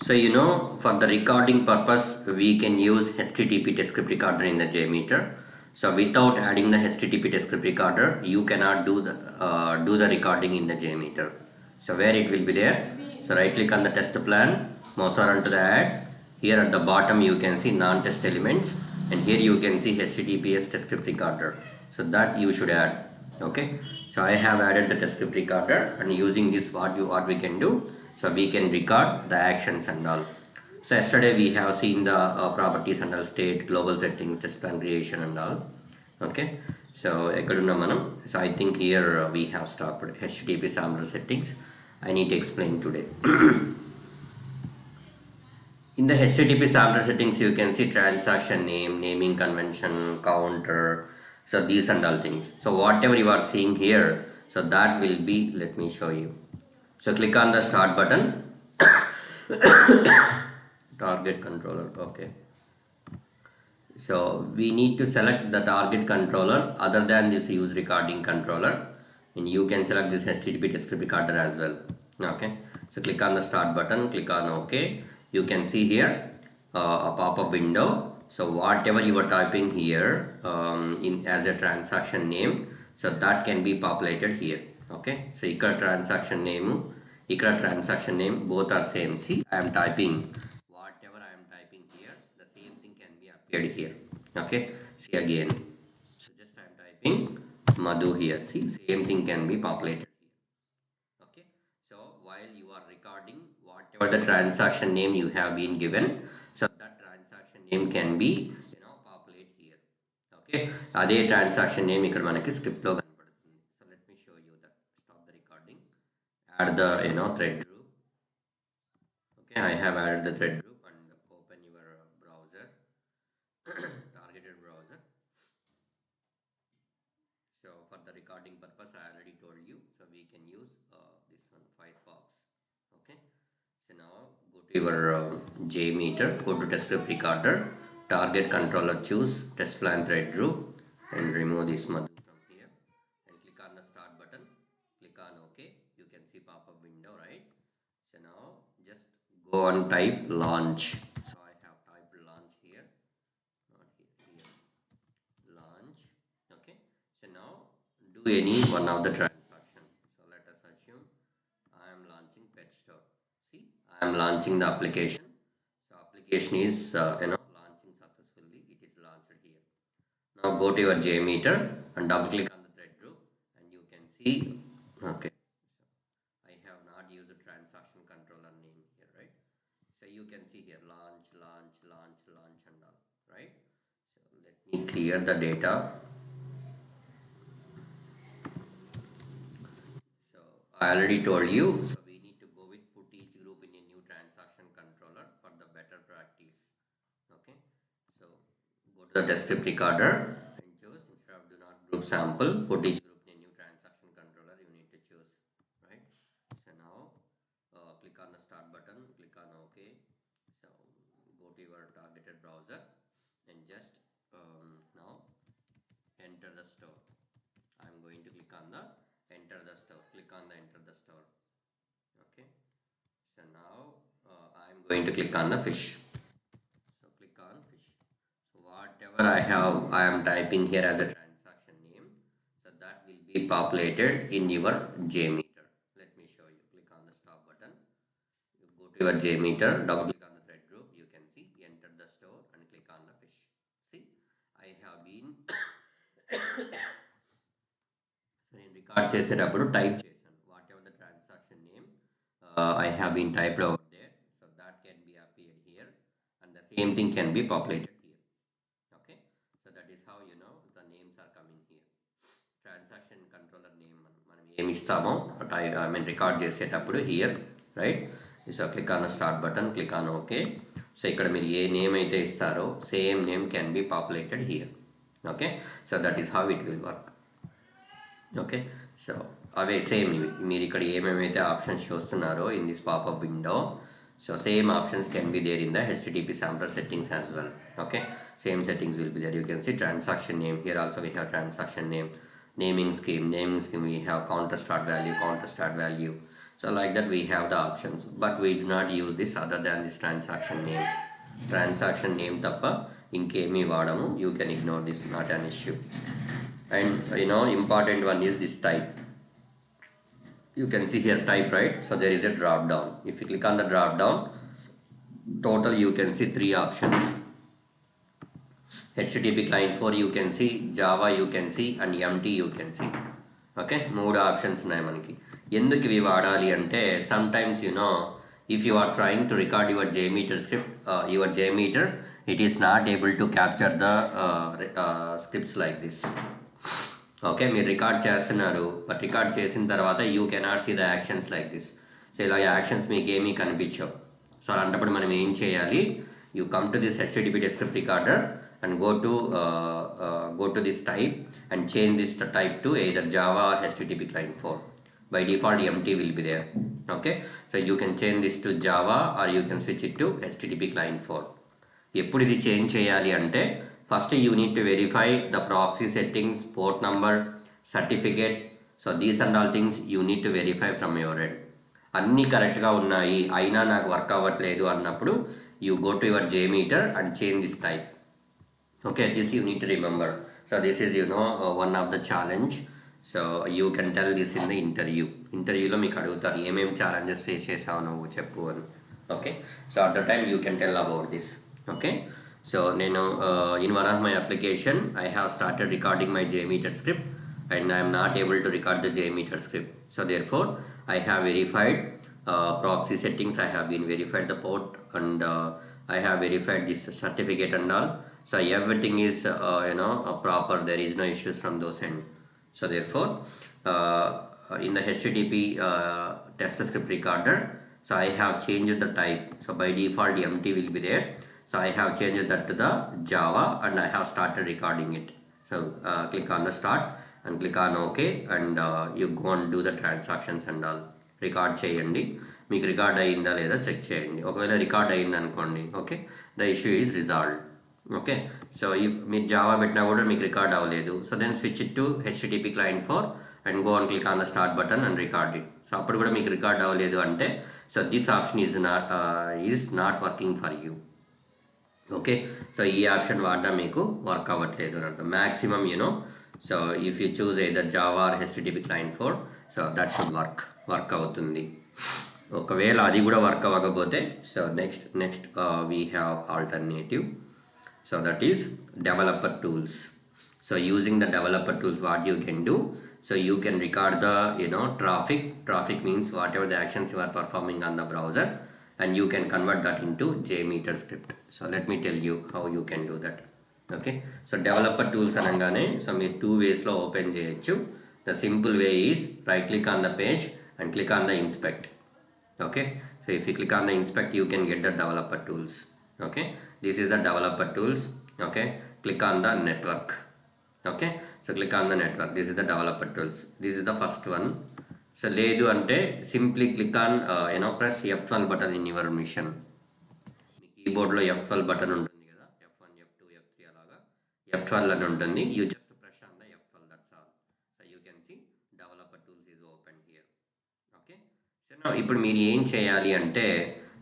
So for the recording purpose, we can use HTTP test script recorder in the JMeter. So without adding the HTTP test script recorder, you cannot do the recording in the JMeter. So where it will be there? So right click on the test plan, mouse over onto the add. Here at the bottom you can see non-test elements, and here you can see HTTPS test script recorder. So that you should add. Okay. So I have added the test script recorder, and using this what we can do. So we can record the actions and all. So yesterday we have seen the properties and all, state, global settings, test plan creation and all. Okay. So I think here we have stopped HTTP sampler settings. I need to explain today. In the HTTP sampler settings, you can see transaction name, naming convention, counter. So these and all things. So whatever you are seeing here, so that will be, let me show you. So click on the start button. Target controller. Okay. So we need to select the target controller other than this use recording controller, and you can select this HTTP test script recorder as well. Okay. So click on the start button, click on OK. You can see here a pop-up window. So whatever you are typing here in as a transaction name, so that can be populated here. Okay. So transaction name, both are same. See, I am typing whatever I am typing here, the same thing can be appeared here. Okay, see again. So just I am typing Madhu here. See, same thing can be populated here. Okay, so while you are recording, whatever the transaction name you have been given, so that transaction name can be populate here. Okay, అదే transaction name ఇక్కడ మనకి script లో కనపడుతుంది. So let me show you that. Stop the recording. Add the thread group. Okay, I have added the thread group, and open your browser, targeted browser. So for the recording purpose, I already told you, so we can use this one, Firefox. Okay, so now go to your JMeter, go to test script recorder, target controller, choose test plan thread group, and remove this Madhu from here, and click on the start button, click on OK. You can see pop-up window, right? So now just go and type launch. So I have typed launch here, not here, launch. Okay, so now do any one of the transaction. So let us assume I am launching pet store. See, I am launching the application. So application is launching successfully. It is launched here. Now go to your JMeter and double click on the thread group, and you can see. Okay, I have not used a transaction controller name here, right? So you can see here launch, launch, launch, launch and all, right? So let me clear the data. So I already told you, so we need to go with put each group in a new transaction controller for the better practice. Okay, so go to the test script recorder and choose, instead of do not group sample, put each group in a new transaction controller, you need to choose, right? So now click on the start button, click on OK. So go to your targeted browser and just now enter the store. I'm going to click on the enter the store. Click on the enter the store. Okay. So now I'm going to click on the fish. So click on fish. So whatever I am typing here as a transaction name, so that will be populated in your JMeter. Let me show you. Click on the stop button. You go to your JMeter, double click on the thread group. You can see enter the store and click on the fish. See, I have been నేను record చేసేటప్పుడు type చేశాను what ever the transaction name I have been typed over there, so that can be appeared here, and the same thing can be populated here. Okay, so that is how the names are coming here. Transaction controller name మనం ఏమి ఇస్తామో I mean record చేసేటప్పుడు here, right? So click on the start button, click on OK. So ఇక్కడ మీరు ఏ name అయితే ఇస్తారో same name can be populated here. Okay, so that is how it will work. Okay, so away same ఇవి మీరు ఇక్కడ ఏమేమైతే options చూస్తున్నారో in this pop-up window, so same options can be there in the HTTP sampler settings as well. Okay, same settings will be there. You can see transaction name. Here also we have transaction name, naming scheme we have counter start value, So like that we have the options, but we do not use this other than this transaction name tappa inkemi vaadamu. You can ignore this, not an issue. And important one is this type. You can see here type, right? So there is a drop down. If you click on the drop down, total you can see three options. HTTP client 4 you can see, Java you can see, and MT you can see. Okay, మూడు options ఉన్నాయి మనకి. ఎందుకు ఇవి వాడాలి అంటే sometimes if you are trying to record your JMeter script, your JMeter, it is not able to capture the scripts like this. Okay, మీరు record చేస్తున్నారు, but record చేసిన తర్వాత you cannot see the actions like this. So ఇలా actions మీకు ఏమీ కనిపించవు. So అలాంటప్పుడు మనం ఏం చేయాలి? You come to this HTTP descript recorder and go to this type and change this type to either Java or HTTP client 4. By default MT will be there. Okay, so you can change this to Java or you can switch it to HTTP client 4. ఎప్పుడు ఇది change చేయాలి అంటే first you need to verify the proxy settings, port number, certificate. So these and all things you need to verify from your end. అన్నీ కరెక్ట్గా ఉన్నాయి అయినా నాకు work అవ్వట్లేదు అన్నప్పుడు you go to your JMeter and change this type. Okay, this you need to remember. So this is one of the challenge. So you can tell this in the interviewలో మీకు అడుగుతారు ఏమేమి ఛాలెంజెస్ ఫేస్ చేసావు నువ్వు చెప్పు అని. Okay, so at the time you can tell about this. Okay, so in one of my application I have started recording my JMeter script and I am not able to record the JMeter script. So therefore I have verified proxy settings, I have been verified the port, and I have verified this certificate and all. So everything is proper, there is no issues from those end. So therefore in the HTTP test script recorder, so I have changed the type. So by default MT will be there. So I have changed that to the Java and I have started recording it. So click on the start and click on OK, and you go and do the transactions and all. Record చేయండి, మీకు record అయ్యిందా లేదా check చేయండి. ఒకవేళ record అయ్యింది అనుకోండి, okay, the issue is resolved. Okay, so మీరు Java పెట్టినా కూడా మీకు రికార్డ్ అవ్వలేదు, so then switch it to HTTP client 4 and go and click on the start button and record it. So అప్పుడు కూడా మీకు రికార్డ్ అవ్వలేదు అంటే so this option is not working for you. Okay, so ఈ option వాడినా మీకు work అవ్వట్లేదు అని అర్థం maximum. So if you choose either Java or HTTP client 4, so that should work అవుతుంది. ఒకవేళ అది కూడా వర్క్ అవ్వకపోతే so next we have alternative. So that is developer tools. So using the developer tools, what you can do, so you can record the traffic means whatever the actions you are performing on the browser, and you can convert that into JMeter script. So let me tell you how you can do that. Okay, so developer tools అనగానే so మీరు 2 ways లో open చేయొచ్చు. The simple way is right click on the page and click on the inspect. Okay, so if you click on the inspect you can get the developer tools. Okay, this is the developer tools. Okay, click on the network. Okay, so click on the network, this is the developer tools, this is the first one. So లేదు అంటే simply click on press F12 button in your machine. మీ కీబోర్డ్లో F12 button ఉంటుంది కదా, F1 F2 F3 అలాగా F12 అని ఉంటుంది. You just press on the F12, that's all. So you can see developer tools is open here. Okay, so now ఇప్పుడు మీరు ఏం చేయాలి అంటే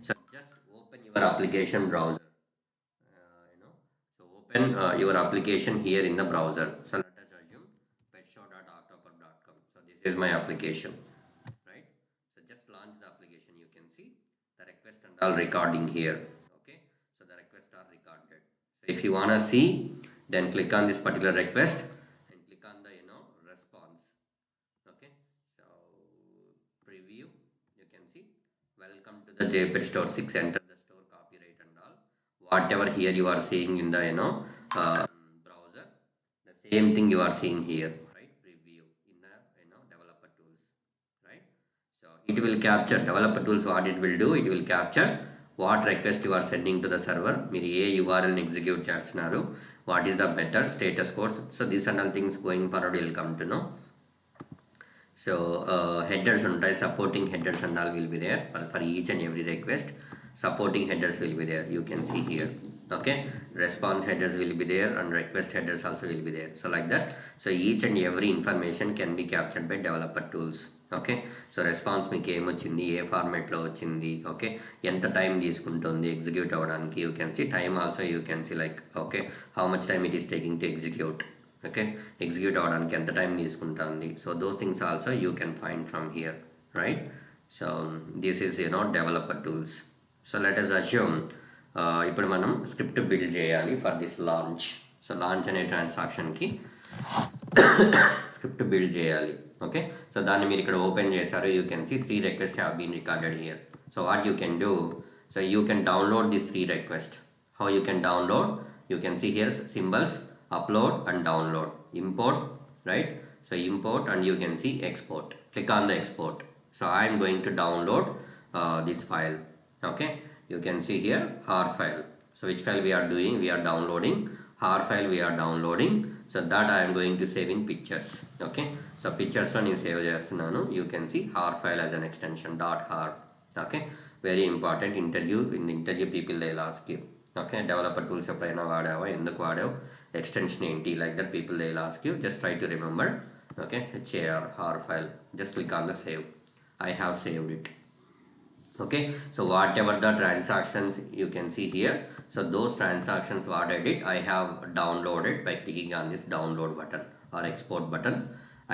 so just open your application browser. So open your application here in the browser. So let us assume petshow.octoper.com. So this is my application, right? So just launch the application. You can see the request and all recording here. Okay, so the requests are recorded. So if you wanna see, then click on this particular request and click on the response. Okay, so preview, you can see welcome to the JPEG store 6, enter the store copyright and all. Whatever here you are seeing in the browser, the same thing you are seeing here, right? Preview in the developer tools, right? So it will capture developer tools. What it will do, it will capture what request you are sending to the server. మీరు ఏ URL ని execute చేస్తున్నారు, what is the method, status codes. So these and all things going forward will come to know. So headers ఉంటాయి, supporting headers and all will be there for each and every request. Supporting headers will be there, you can see here. Okay, response headers will be there and request headers also will be there. So like that, so each and every information can be captured by developer tools. Okay. So response మీకు ఏమొచ్చింది, ఏ ఫార్మాట్లో వచ్చింది, okay, ఎంత time తీసుకుంటుంది execute అవ్వడానికి. You can see time also, you can see like okay how much time it is taking to execute. Okay, execute అవ్వడానికి ఎంత time తీసుకుంటుంది. So those things also you can find from here, right. So this is developer tools. So let us assume ఇప్పుడు మనం script build చేయాలి for this launch. So launch అనే ట్రాన్సాక్షన్కి script build చేయాలి. Okay, so దాన్ని మీరు ఇక్కడ ఓపెన్ చేశారు. You can see 3 requests have been recorded here. So what you can do, so you can download these 3 requests. How you can download? You can see here symbols, upload and download, import, right? So import and you can see export. Click on the export. So I am going to download this file. Okay, you can see here har file. So which file we are doing? We are downloading har file. We are downloading. So that I am going to save in pictures. Okay, so pictures lo నేను save చేస్తున్నాను. You can see har file as an extension .har. Okay, very important. Interview, in the interview people they'll ask you, okay, developer tools ఎప్పుడైనా వాడావా, ఎందుకు వాడావు, extension ఏంటి, like that people they'll ask you. Just try to remember. Okay, har file. Just click on the save. I have saved it. Okay, so whatever the transactions you can see here, so those transactions what I did, I have downloaded by clicking on this download button or export button.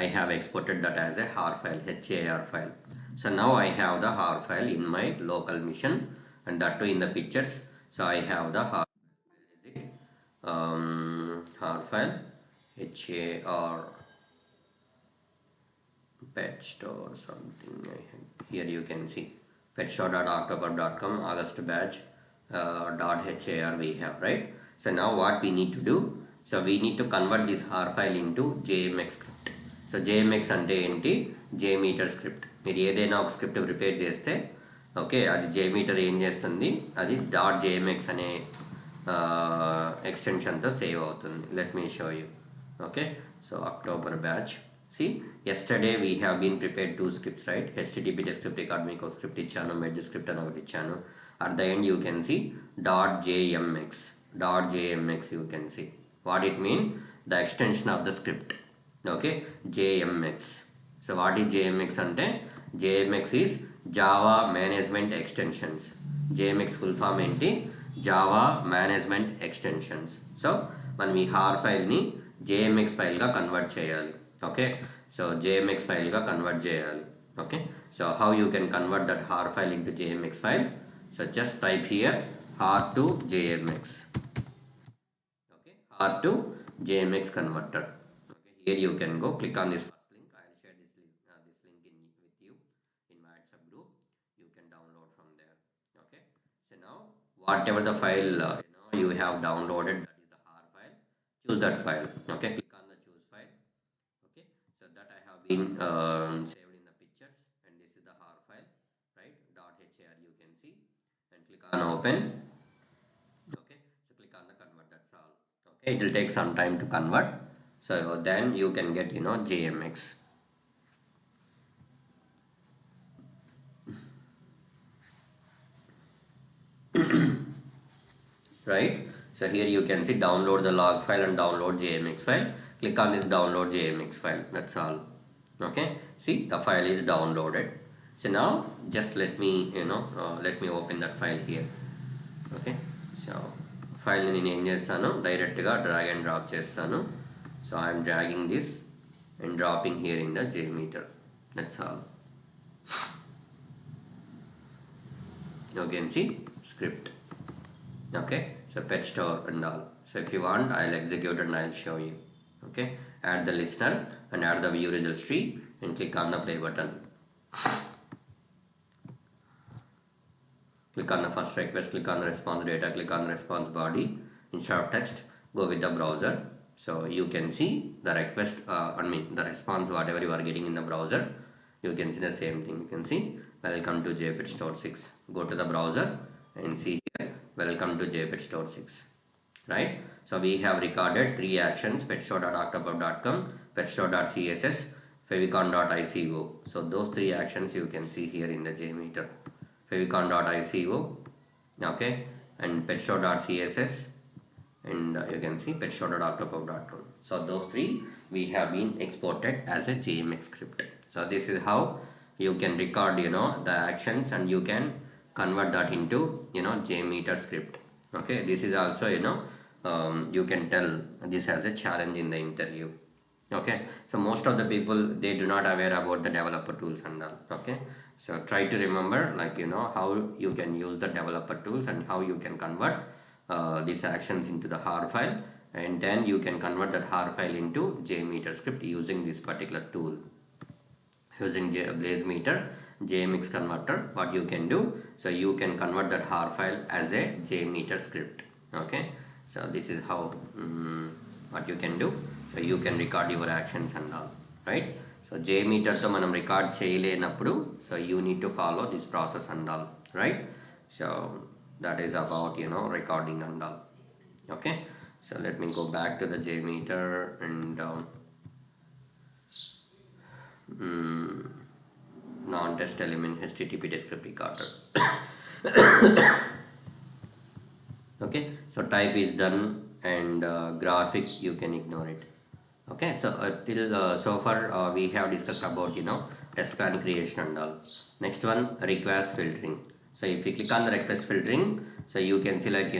I have exported that as a har file, har file. So now I have the har file in my local machine, and that too in the pictures. So I have the har, where is it, har file, har pet store something. Here you can see petstore.october.com August batch .har we have, right. So now what we need to do, so we need to convert this har file into jmx script. So jmx అంటే ఏంటి, jmeter script. మీరు ఏదైనా ఒక script prepare చేస్తే okay, అది jmeter ఏం చేస్తుంది, అది .jmx అనే ఎక్స్టెన్షన్తో సేవ్ అవుతుంది. Let me show you. Okay, so October batch. See, yesterday we have been prepared 2 scripts, right? HTTP script record మీకు script ఇచ్చాను, merge script అని ఒకటి ఇచ్చాను. At the end you can see .jmx. .jmx you can see. What it mean? The extension of the script. Okay, JMX. So what is JMX అంటే, JMX is Java Management Extensions. JMX full form ఏంటి, Java Management Extensions. So మనం ఈ har file ని JMX file గా convert చేయాలి. Okay, so jmx file గా convert చేయాలి. Okay, so how you can convert that har file into jmx file? So just type here har to jmx. Okay, har to jmx converter. Okay, here you can go click on this first link. I will share this link with you in my WhatsApp group. You can download from there. Okay, so now whatever the file you have downloaded, that is the har file, choose that file. Okay, click on the choose file. Okay, so that I have been saved in the pictures, and this is the har file, right, .har you can see, and click on open. Okay, so click on the convert, that's all. Okay, it will take some time to convert, so then you can get jmx. Right, so here you can see download the log file and download jmx file. Click on this download jmx file, that's all. Okay, see the file is downloaded. So now just let me open that file here. Okay, so file ni నేను ఏం చేస్తాను, డైరెక్ట్గా drag and drop చేస్తాను. So I am dragging this and dropping here in the jmeter, that's all. You can see script. Okay, so pet store and all. So if you want, I'll execute and I'll show you. Okay, add the listener and add the view results tree and click on the play button. Click on the first request, click on the response data, click on the response body. Instead of text, go with the browser. So you can see the request, the response whatever you are getting in the browser. You can see the same thing. You can see welcome to JPEG store 6. Go to the browser and see here welcome to JPEG store 6. Right, so we have recorded 3 actions: petstore.october.com, petstore.css, favicon.ico. So those 3 actions you can see here in the jmeter, favicon.ico, okay, and petstore.css, and you can see petstore.october.com. So those 3 we have been exported as a jmx script. So this is how you can record the actions, and you can convert that into JMeter script. Okay, this is also you can tell this as a challenge in the interview. Okay, so most of the people, they do not aware about the developer tools and all. Okay, so try to remember, like how you can use the developer tools and how you can convert these actions into the har file, and then you can convert that har file into JMeter script using this particular tool. Using blaze meter JMX converter, what you can do, so you can convert that har file as a JMeter script. Okay, so this is how what you can do. So you can record your actions and all, right? So JMeter to manam record cheyalenappudu, so you need to follow this process and all, right? So that is about recording and all. Okay, so let me go back to the JMeter and non-test element HTTP script recorder. Okay, so type is done, and graphic you can ignore it. Okay, so till so far we have discussed about test plan creation and all. Next one, request filtering. So if you click on the request filtering, so you can see like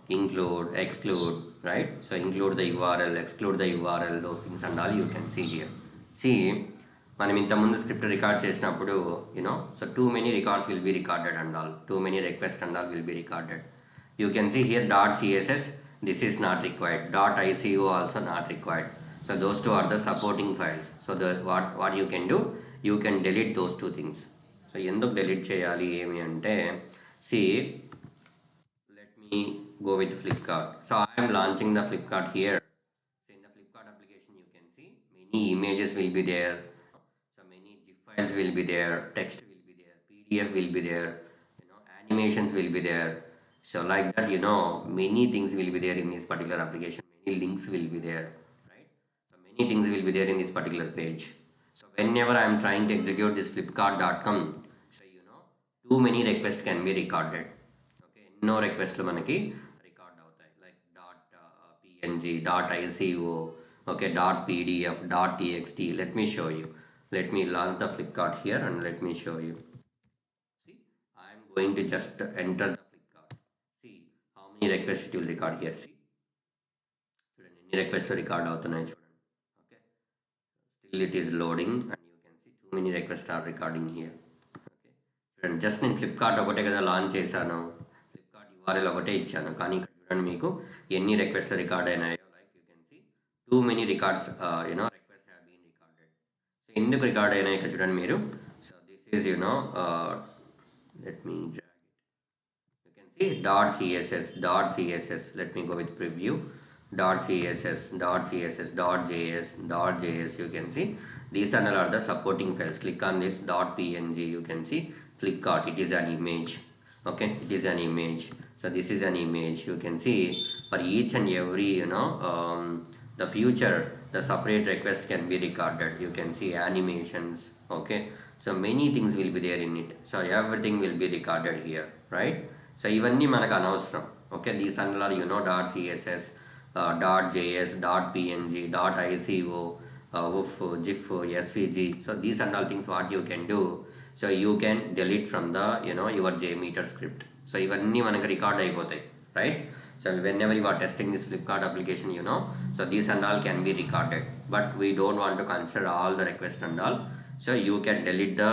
include, exclude, right? So include the URL, exclude the URL, those things and all you can see here. See, మనం ఇంతకుముందు script record చేసినప్పుడు so too many records will be recorded and all, too many requests and all will be recorded. You can see here .css, this is not required, .ico also not required. So those two are the supporting files. So the what you can do, you can delete those two things. So ఎందుకు delete చేయాలి ఏమి అంటే, see, let me go with Flipkart. So I am launching the Flipkart here. So in the Flipkart application you can see many images will be there, so many GIF files will be there, text will be there, PDF will be there, animations will be there. So like that, many things will be there in this particular application, many links will be there, right? So many things will be there in this particular page. So whenever I am trying to execute this flipkart.com, so too many requests can be recorded. Okay, no requests manaki record avutayi, like .png, .ico, okay, .pdf, .txt. Let me show you. Let me launch the Flipkart here and let me show you. See, I am going to just enter the Flipkart. See how many requests it will record here. See, చూడండి ఎన్ని request record అవుతున్నాయి చూడండి. Okay, still it is loading, and you can see too many requests are recording here. Okay, చూడండి just నేను Flipkart ఒకటే కదా launch చేశాను, Flipkart URL ఒకటే ఇచ్చాను, కానీ ఇక్కడ చూడండి మీకు ఎన్ని రిక్వెస్ట్ రికార్డ్ అయినాయో. Like you can see too many records request have been recorded. So ఎందుకు రికార్డ్ అయినాయి ఇక్కడ చూడండి మీరు. So this is let me drag it. You can see .css, .css. Let me go with preview. .css, .css, .js, .js. You can see these are the supporting files. Click on this .png. You can see Flipkart. It is an image. Okay, it is an image. So this is an image. You can see for each and every the future, the separate request can be recorded. You can see animations. Okay, so many things will be there in it. So everything will be recorded here, right? So ఇవన్నీ మనకు అనవసరం. Okay, these are .css, .js, .png, .ico, woof, gif, svg. So these are all things what you can do. So you can delete from the your JMeter script. So ఇవన్నీ మనకు record అయిపోతాయి, right? So whenever you are testing this Flipkart application, so these and all can be recorded, but we don't want to consider all the requests and all. So you can delete the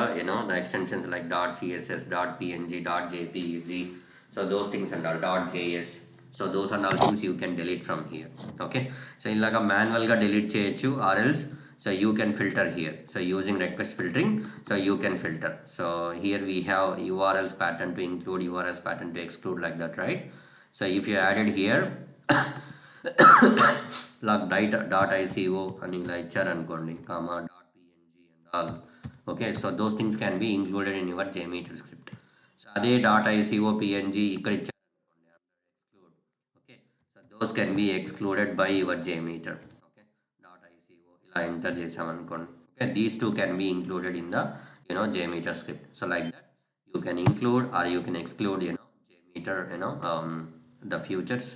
the extensions like .css, .png, .jpeg, so those things and all, .js. So those are all things you can delete from here. Okay, so ilaga manual ga delete cheyochu, or else so you can filter here. So using request filtering, so you can filter. So here we have URLs pattern to include, URLs pattern to exclude, like that, right? So if you added here like .ico అని ఇలా ఇచ్చారనుకోండి, comma .png and all. Okay, so those things can be included in your JMeter script. So అదే .ico, png ఇక్కడ ఇచ్చారనుకోండి, exclude. Okay, so those can be excluded by your JMeter. Okay, .ico ఇలా enter చేసామనుకోండి. Okay, these two can be included in the JMeter script. So like that you can include or you can exclude JMeter the futures,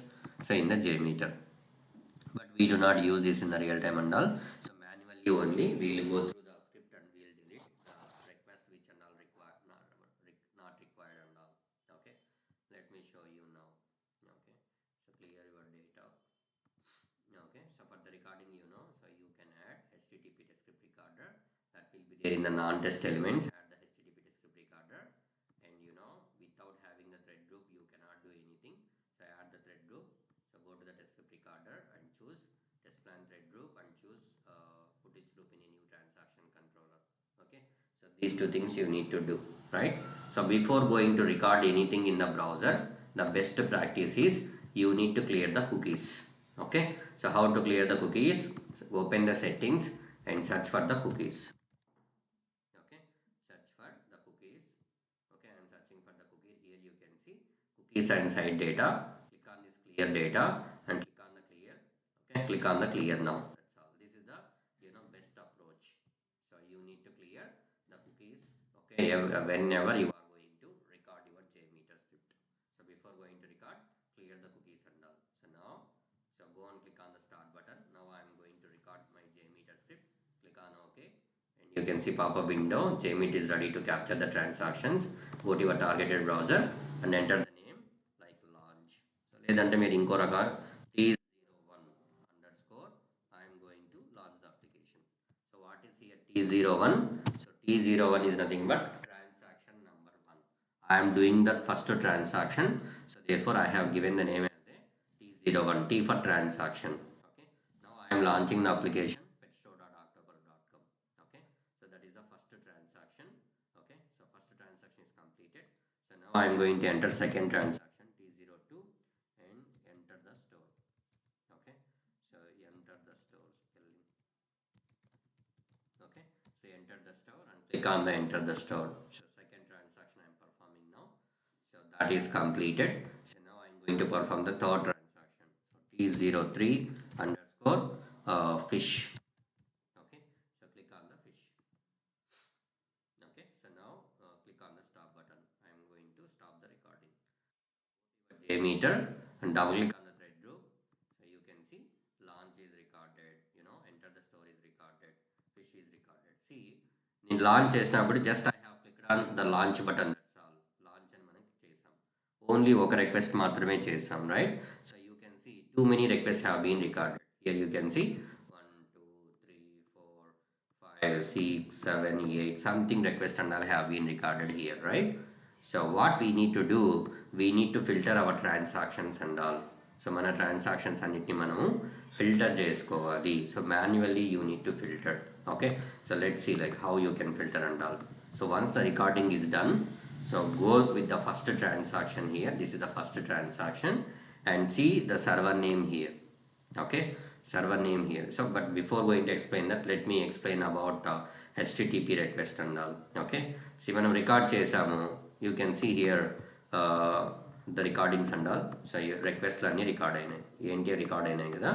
so in the JMeter. But we do not use this in the real time and all. So manually only we will go through the script and we will delete the request show you now. Okay, so clear your data. Okay, so for the recording, so you can add HTTP script recorder, that will be there in the non-test elements. Add the HTTP script recorder, and without having the thread group you cannot do anything. So add the thread group. So go to the test script recorder and choose test plan thread group and choose footage group in a new transaction controller. Okay, so these two things you need to do, right? So before going to record anything in the browser, the best practice is you need to clear the cookies. Okay, so how to clear the cookies? So open the settings and search for the cookies. Okay, search for the cookies. Okay, I am searching for the cookie. Here you can see cookies and site data. Click on this clear data and click on the clear. Okay, click on the clear now. That's all. This is the best approach. So you need to clear the cookies. Okay, whenever you are going to record your JMeter script. So before going to record, clear the cookies and all. So now, so go and click on the start button. Now I am going to record my JMeter script. Click on OK. And you can see pop-up window. JMeter is ready to capture the transactions. Go to your targeted browser and enter the name like launch. So లేదంటే మీరు ఇంకో రకం T01 underscore I am going to launch the application. So what is here T01? So T01 is nothing but transaction number 1. I am doing that first transaction. So therefore I have given the name as a T01, T for transaction. Okay. Now I am launching the application petstore.october.com. Okay. So that is the first transaction. Okay. So first transaction is completed. So now I am going to enter second transaction T02 and enter the store. Okay. So enter the store spelling. Okay, so enter the store and click on the enter the store. So second transaction I am performing now. So that is completed. So now I am going to perform the third transaction. So T03 underscore fish. Okay, so click on the fish. Okay, so now click on the stop button. I am going to stop the recording. JMeter and double click on the thread group. So you can see launch is recorded, enter the store is recorded, fish is recorded. See, in launch చేసినప్పుడు just I have clicked on the launch button, that's all. Launch అని మనం చేసాం. Only ఒక request మాత్రమే చేసాం, right? So you can see too many requests have been recorded. Here you can see 1, 2, 3, 4, 5, 6, 7, 8, something request and all have been recorded here, right? So what we need to do, we need to filter our transactions and all. So mana transactions అన్నిటిని మనము filter చేసుకోవాలి. So manually you need to filter. Okay, so let's see like how you can filter and all. So once the recording is done, so go with the first transaction here. This is the first transaction and see the server name here. Okay, server name here. So but before going to explain that, let me explain about HTTP request and all. Okay, see మనం record చేసాము. You can see here the recordings and all. So requests అన్ని record అయినాయి. ఏంటి record అయినాయి కదా.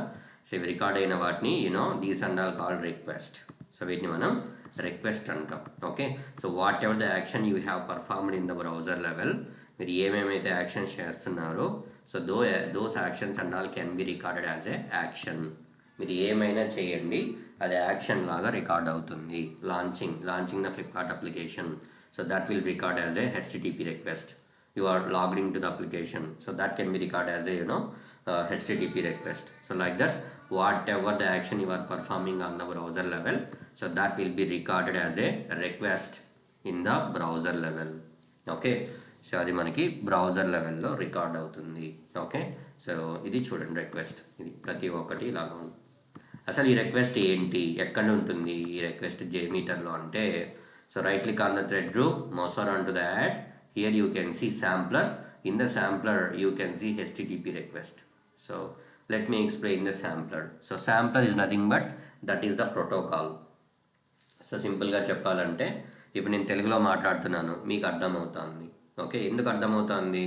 So ఇవి record అయిన వాటిని these and all called request. So వీటిని మనం రిక్వెస్ట్ అంటాం. Okay, so whatever the action you have performed in the browser level, మీరు ఏమేమైతే యాక్షన్స్ చేస్తున్నారో so those actions and all can be recorded as a action. మీరు ఏమైనా చేయండి అది action లాగా రికార్డ్ అవుతుంది. Launching the Flipkart application, so that will record as a HTTP request. You are logged into the application, so that can be recorded as a HTTP request. So like that, whatever the action you are performing on the browser level, so that will be recorded as a request in the browser level. Okay, so అది మనకి browser లెవెల్లో record అవుతుంది. Okay, so ఇది చూడండి request, ఇది ప్రతి ఒక్కటి ఇలాగ ఉంది. అసలు ఈ రిక్వెస్ట్ ఏంటి, ఎక్కడ ఉంటుంది ఈ రిక్వెస్ట్ JMeterలో అంటే, so right click on the thread group, mouse on to the add. Here you can see sampler. In the sampler you can see HTTP request. So let me explain the sampler. So sampler is nothing but that is the protocol. So సింపుల్గా చెప్పాలంటే ఇప్పుడు నేను తెలుగులో మాట్లాడుతున్నాను, మీకు అర్థమవుతుంది. Okay, ఎందుకు అర్థమవుతుంది,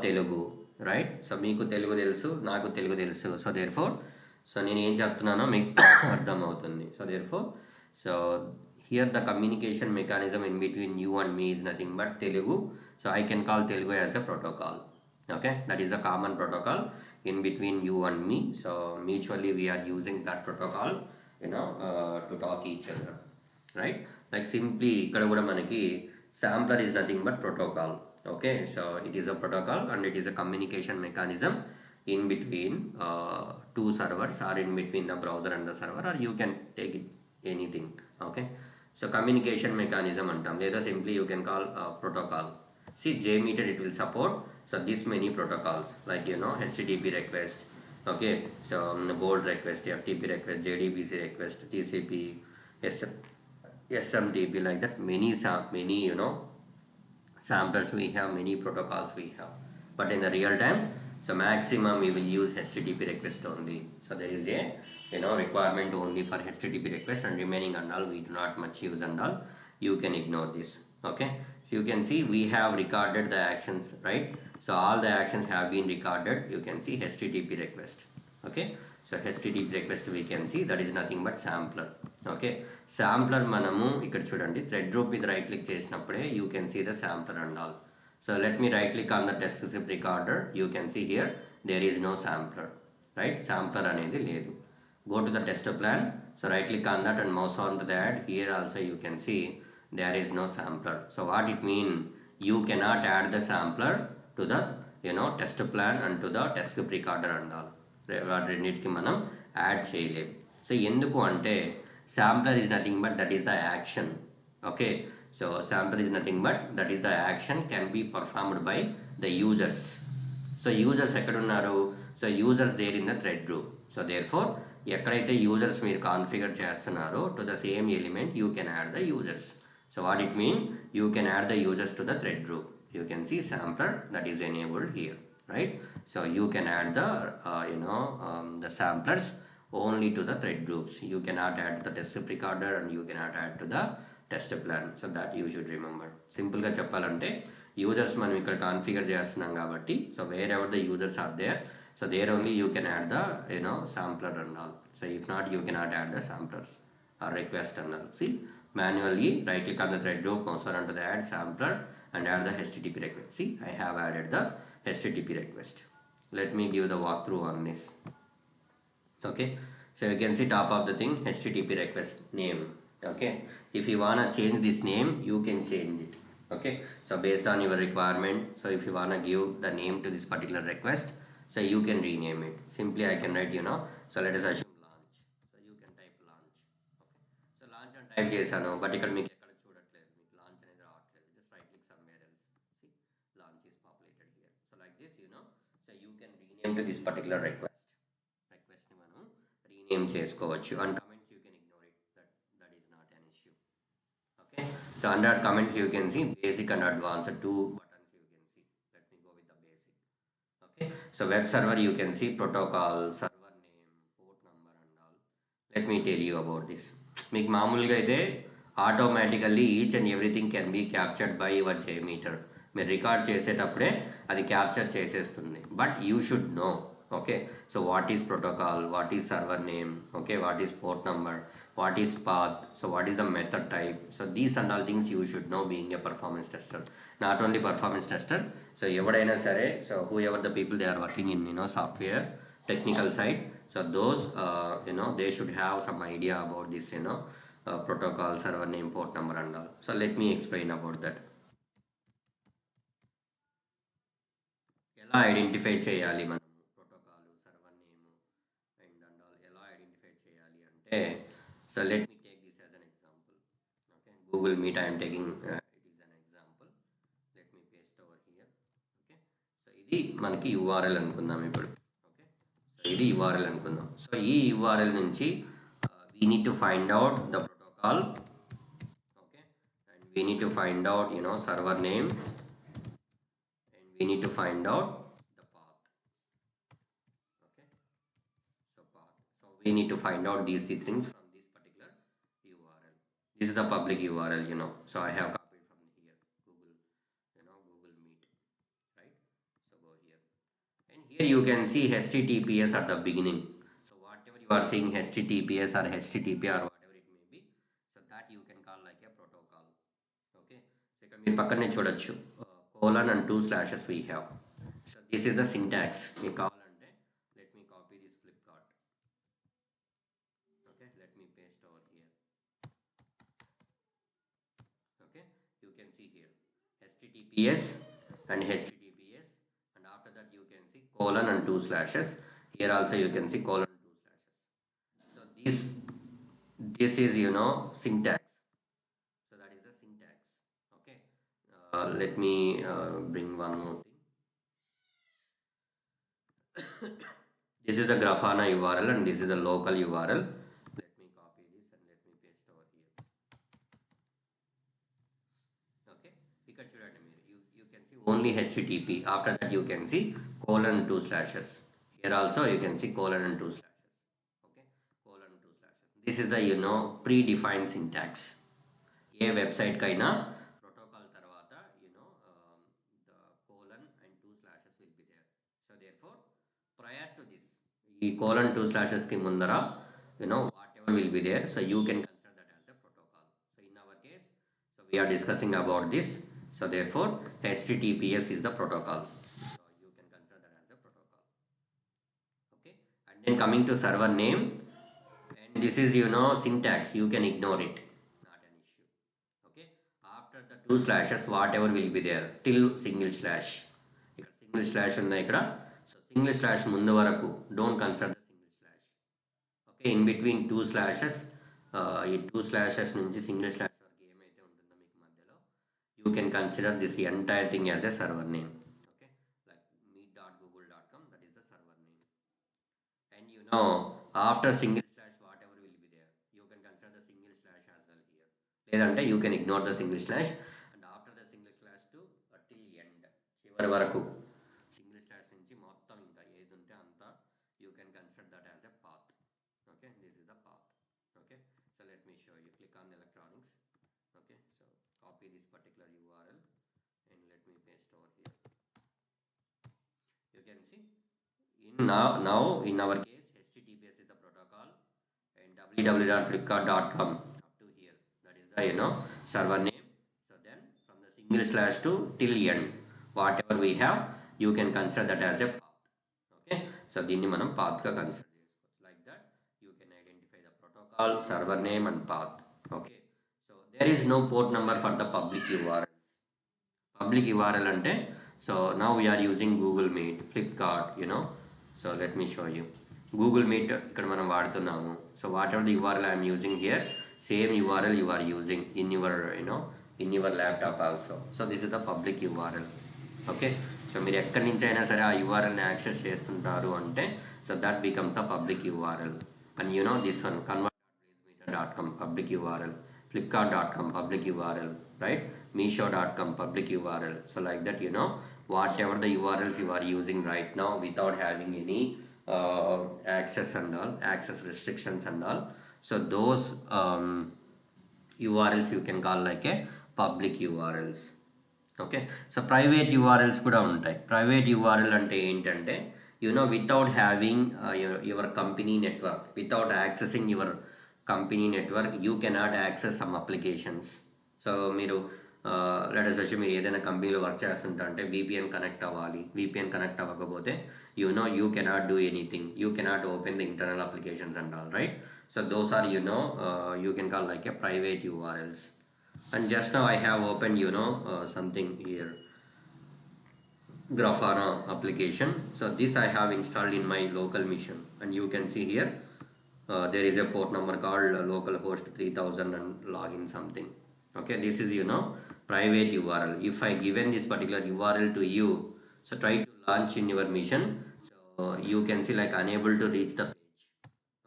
తెలుగు, రైట్? సో మీకు తెలుగు తెలుసు, నాకు తెలుగు తెలుసు. సో దేర్ఫోర్ సో నేను ఏం చెప్తున్నానో మీకు అర్థమవుతుంది. So therefore so here the communication mechanism in between you and me is nothing but Telugu. So I can call Telugu as a protocol. Okay, that is a common protocol in between you and me. So mutually we are using that protocol, to talk each other, right? Like simply ikkada kuda manaki sampler is nothing but protocol. Okay, so it is a protocol and it is a communication mechanism in between two servers, or in between the browser and the server, or you can take it anything. Okay, so communication mechanism antam లేదా simply you can call protocol. See, JMeter it will support so this many protocols, like HTTP request. Okay, so bold request, FTP request, JDBC request, TCP, SMTP, like that. Many samplers we have, many protocols we have, but in the real time, so maximum we will use HTTP request only. So there is a requirement only for HTTP request, and remaining and all we do not much use and all. You can ignore this. Okay, so you can see we have recorded the actions, right? So all the actions have been recorded. You can see HTTP request. Okay, so HTTP request we can see that is nothing but sampler. Okay, sampler మనము ఇక్కడ చూడండి thread group మీద right click చేసినప్పుడే you can see the sampler and all. So let me right click on the test script recorder. You can see here there is no sampler, right? Sampler అనేది లేదు. Go to the test plan. So right click on that and mouse on to that. Here also you can see there is no sampler. So what it mean? You cannot add the sampler to the test plan and to the test script recorder and all. రెండింటికి మనం add చేయలేం. So ఎందుకు అంటే sampler is nothing but that is the action. Okay, so sampler is nothing but that is the action can be performed by the users. So users ఎక్కడ ఉన్నారు? So users there in the thread group. So therefore ఎక్కడైతే users మీరు configure చేస్తున్నారో to the same element you can add the users. So what it mean? You can add the users to the thread group. You can see sampler that is enabled here, right? So you can add the the samplers only to the thread groups. You cannot add the test script recorder and you cannot add to the test plan. So that you should remember. Simple గా చెప్పాలంటే users మనం ఇక్కడ configure చేస్తున్నాం కాబట్టి, so wherever the users are there, so there only you can add the sampler and all. So if not, you cannot add the samplers or request and all. See, manually right click on the thread group, mouse around to the add sampler and add the HTTP request. See, I have added the HTTP request. Let me give the walkthrough on this. Okay, so you can see top of the thing HTTP request name. Okay, if you wanna change this name, you can change it. Okay, so based on your requirement, so if you wanna give the name to this particular request, so you can rename it. Simply I can write so let us assume launch. So you can type launch. Okay, so launch and type చేశాను, but ఇక్కడ మీకు ఎక్కడ చూడట్లేదు, మీకు launch అనేది రావట్లేదు. Just right click somewhere else. See, launch is populated here. So like this, so you can rename to this particular request ని మనం rename చేసుకోవచ్చు. And comments you can ignore it. That is not an issue. Okay, so under comments you can see basic and advanced, two buttons you can see. Let me go with the basic. Okay, so web server you can see protocol, server name, port number and all. Let me tell you about this. మీకు మామూలుగా అయితే automatically each and everything can be captured by your JMeter. మీరు record చేసేటప్పుడే అది capture చేసేస్తుంది. But you should know. Okay, so what is protocol, what is server name, okay, what is port number, what is path, so what is the method type. So these and all things you should know being a performance tester. Not only performance tester, so evadaina sare, so whoever the people they are working in software technical side, so those they should have some idea about this protocol, server name, port number and all. So let me explain about that. ఎలా identify చేయాలి మనం protocol, server name and all ఎలా identify చేయాలి అంటే, so let me take this as an example. Okay, Google Meet I'm taking it is an example. Let me paste over here. Okay, so ఇది మనకి URL అనుకుందాం ఇప్పుడు. ఓకే, so ఇది URL అనుకుందాం. సో ఈ URL నుంచి we need to find out the protocol. Okay, and we need to find out server name, we need to find out the path. Okay, so path, so we need to find out these three things from this particular URL. This is the public URL, so I have copied from here, Google Google Meet, right? So go here, and here you can see HTTPS at the beginning. So whatever you are seeing HTTPS or HTTP or whatever it may be, so that you can call like a protocol. Okay, so ఇక్కడ మీరు పక్కనే చూడొచ్చు colon and 2 slashes we have. So this is the syntax. Me kavalante, let me copy this flipchart. Okay, let me paste over here. Okay, you can see here HTTPS and HTTPS, and after that you can see colon and two slashes. Here also you can see colon and two slashes. So this is syntax. So that is the syntax. Okay. Let me bring one more thing. This is the Grafana URL and this is the local URL. Let me copy this and let me paste over here. Okay, ఇక్కడ చూడండి మీరు you can see only HTTP. After that you can see colon and two slashes. Here also you can see colon and two slashes. Okay, colon and two slashes. This is the predefined syntax. A website కైనా protocol తర్వాత the colon and two slashes will be there. So therefore prior to this ఈ colon two slashes కి ముందర whatever will be there, so you can consider that as a protocol. So in our case, so we are discussing about this, so therefore HTTPS is the protocol, so you can consider that as a protocol. Okay, and then coming to server name, and this is syntax, you can ignore it, not an issue. Okay, after the two slashes whatever will be there till single slash, ఇక్కడ single slash ఉంది ఇక్కడ, so single slash ముందు వరకు don't consider the single slash. Okay, in between two slashes, ఈ two slashes నుంచి single slash వరకు ఏమైతే ఉంటుందో మీకు మధ్యలో, you can consider this entire thing as a server name. Okay, like meet.google.com, that is the server name. And after single slash whatever will be there, you can consider the single slash as well here. లేదంటే you can ignore the single slash, and after the single slash to till end, చివరి వరకు single slash నుంచి మొత్తం ఇంకా ఏది ఉంటే అంతా you can consider that as a path. Okay, this is the path. Okay, so let me show you. Click on the electronics. Okay, so copy this particular URL and let me paste over here. You can see now in our case HTTPS is the protocol, and www.flipkart.com up to here, that is the server name. So then from the single slash to till end whatever we have, you can consider that as a path. Okay, so దీన్ని మనం path గా consider చేసుకోవచ్చు. Like that you can identify the protocol, server name and path. Okay, so there is no port number for the public URLs. Public URL ante, so now we are using Google Meet, Flipkart, so let me show you. Google Meet ikkada manam vadutunnamu. So whatever the URL I am using here, same URL you are using in your in your laptop also. So this is the public URL. Okay, so మీరు ఎక్కడి నుంచి అయినా సరే ఆ URLని access చేస్తుంటారు అంటే, so that becomes the public URL. And this one convert.blazemeter.com public URL, flipkart.com public URL, right? Meesho.com public URL. So like that, whatever the URLs you are using right now without having any access and all, access restrictions and all, so those URLs you can call like a public URLs. Okay, so private URLs కూడా ఉంటాయి. Private URL అంటే ఏంటంటే without having your company network, without accessing your company network you cannot access some applications. So మీరు let's వచ్చి మీరు ఏదైనా కంపెనీలో work చేస్తుంటే VPN కనెక్ట్ అవ్వాలి. VPN కనెక్ట్ అవ్వకపోతే you cannot do anything, you cannot open the internal applications and all, right? So those are you can call like a private URLs. And just now I have opened something here, Grafana application. So this I have installed in my local machine, and you can see here there is a port number called localhost 3000 and login something. Okay, this is private URL. If I given this particular URL to you, so try to launch in your machine, so you can see like unable to reach the page.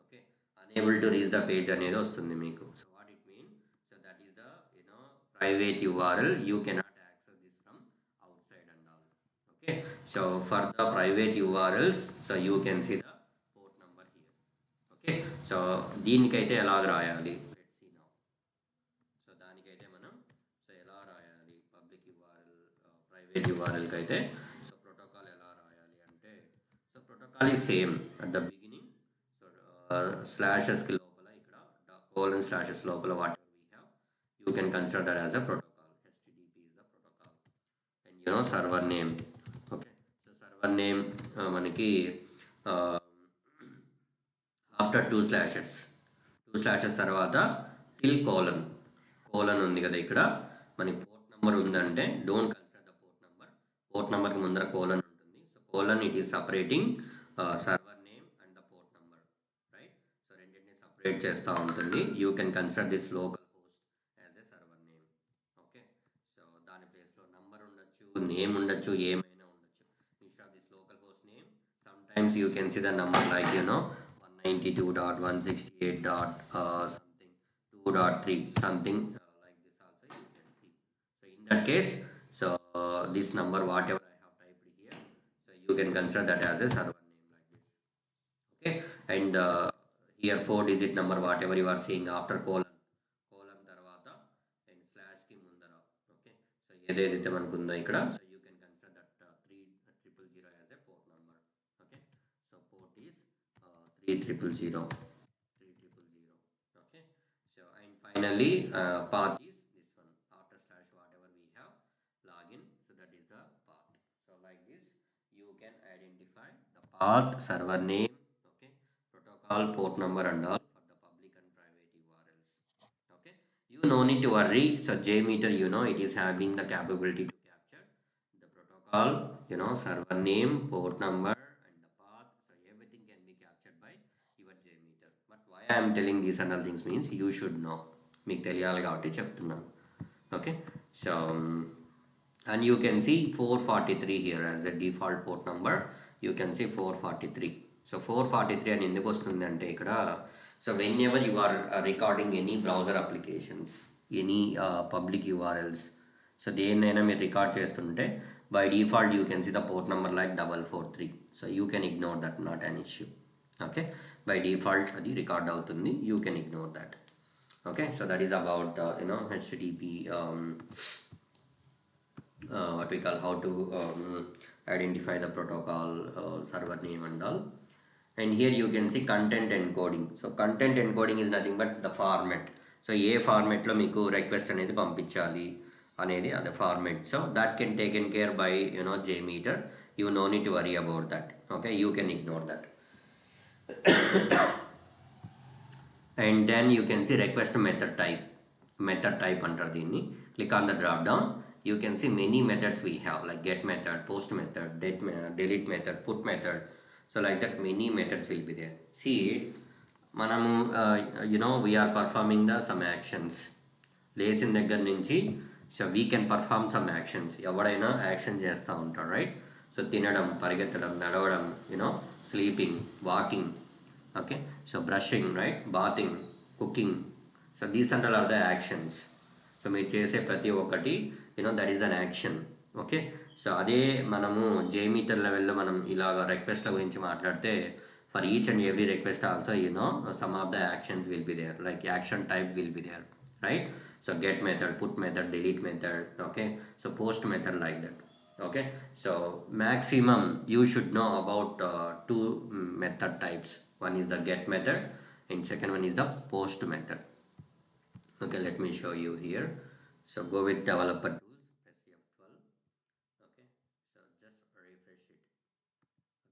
Okay, unable to reach the page అనేది వస్తుంది మీకు. So what it means, so that is the private URL, you cannot access this from outside and all. Okay, so for the private URLs, so you can see the port number here. Okay, so దీనికైతే ఎలా రాయాలి, let's see now. So దానికైతే మనం so ఎలా రాయాలి public URL, private URL కైతే so protocol ఎలా రాయాలి అంటే, so protocol is same at the beginning. So slashes కి లోపల ఇక్కడ కోలన్ స్లాషెస్ లోపల what you can consider that as a protocol. HTTP is the protocol. And server name. Okay, so server name manaki after two slashes tarvata till colon undi kada ikkada maniki port number undante don't consider the port number, port నెంబర్కి ముందర colon ఉంటుంది. So colon it is separating server name and the port number, right. So రెండింటిని separate చేస్తూ ఉంటుంది. You can consider this local host as a server name. Okay, so దాని ప్లేస్లో number ఉండొచ్చు, name ఉండొచ్చు, ఏమైనా ఉండొచ్చు. Instead of this local host name sometimes you can see the number like 192.168. Something 2.3 something like this also you can see. So in that case, so this number whatever I have typed here, so you can consider that as a server name like this. Okay, and here 4 digit number whatever you are seeing after colon tarvata and slash ki mundara. Okay, so ఏదైతే మనకుందో ఇక్కడ, so you can consider that 3000 as a port number. Okay, so port is 3000. Okay, so and finally path is this one after slash whatever we have login, so that is the path. So like this you can identify the path, server name, okay, protocol, port number and all for the public and private URLs. Okay, you no need to worry. So JMeter, it is having the capability to capture the protocol, server name, port number and the path. So everything can be captured by your JMeter. But why I am telling these and all things means you should know. మీకు తెలియాలి కాబట్టి చెప్తున్నాను. Okay, so and you can see 443 here as a default port number. You can see 443. So 443 అని ఎందుకు వస్తుంది అంటే ఇక్కడ, so whenever you are recording any browser applications, any public URLs, so దేన్నైనా మీరు రికార్డ్ చేస్తుంటే by default you can see the port number like 443. So you can ignore that, not an issue. Okay, by default అది record అవుతుంది, you can ignore that. Okay, so that is about HTTP what we call how to identify the protocol, server name and all. And here you can see content encoding. So content encoding is nothing but the format. So ఏ ఫార్మాట్లో మీకు request అనేది పంపించాలి అనేది అదే format. So that can taken care by JMeter. You no need to worry about that. Okay, you can ignore that. And then you can see request method type under దీన్ని. Click on the drop down. You can see many methods we have like get method, post method, delete method, put method. So like that many methods will be there. See, మనము we are performing the some actions. లేచిన దగ్గర నుంచి so we can perform some actions. ఎవడైనా action చేస్తూ ఉంటాడు, right. So తినడం, పరిగెత్తడం, నడవడం, sleeping, walking, okay, so brushing, right, bathing, cooking. So these and all are the actions. So మీరు చేసే ప్రతి ఒక్కటి that is an action. Okay, so అదే మనము JMeter లెవెల్లో మనం ఇలాగ రిక్వెస్ట్ల గురించి మాట్లాడితే for each and every request also some of the actions will be there, like action type will be there, right. So get method, put method, delete method, okay, so post method, like that. Okay, so maximum you should know about two method types. One is the get method and second one is the post method. Okay, let me show you here. So go with developer tools, press F12. Okay, so just refresh it.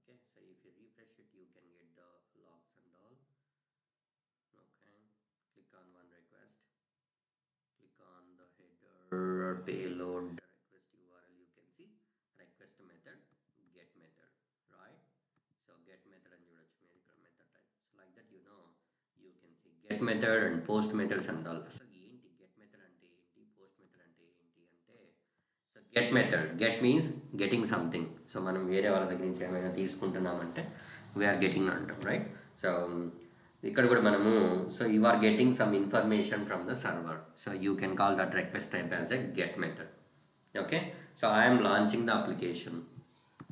Okay, so if you refresh it you can get the logs and all. Okay, click on one request, click on the header, payload, request URL. You can see request method, get method, right. So get method and method type. So like that you can see get method and post methods and all. So ఏంటి get method అంటే ఏంటి, post method అంటే ఏంటి అంటే, so get method, get means getting something. So మనం వేరే వాళ్ళ దగ్గర నుంచి ఏమైనా తీసుకుంటున్నామంటే వీఆర్ గెటింగ్ అంటాం, రైట్. సో ఇక్కడ కూడా మనము so you are getting some information from the server. So you can call that request type as a get method. Okay, so I'm launching the application.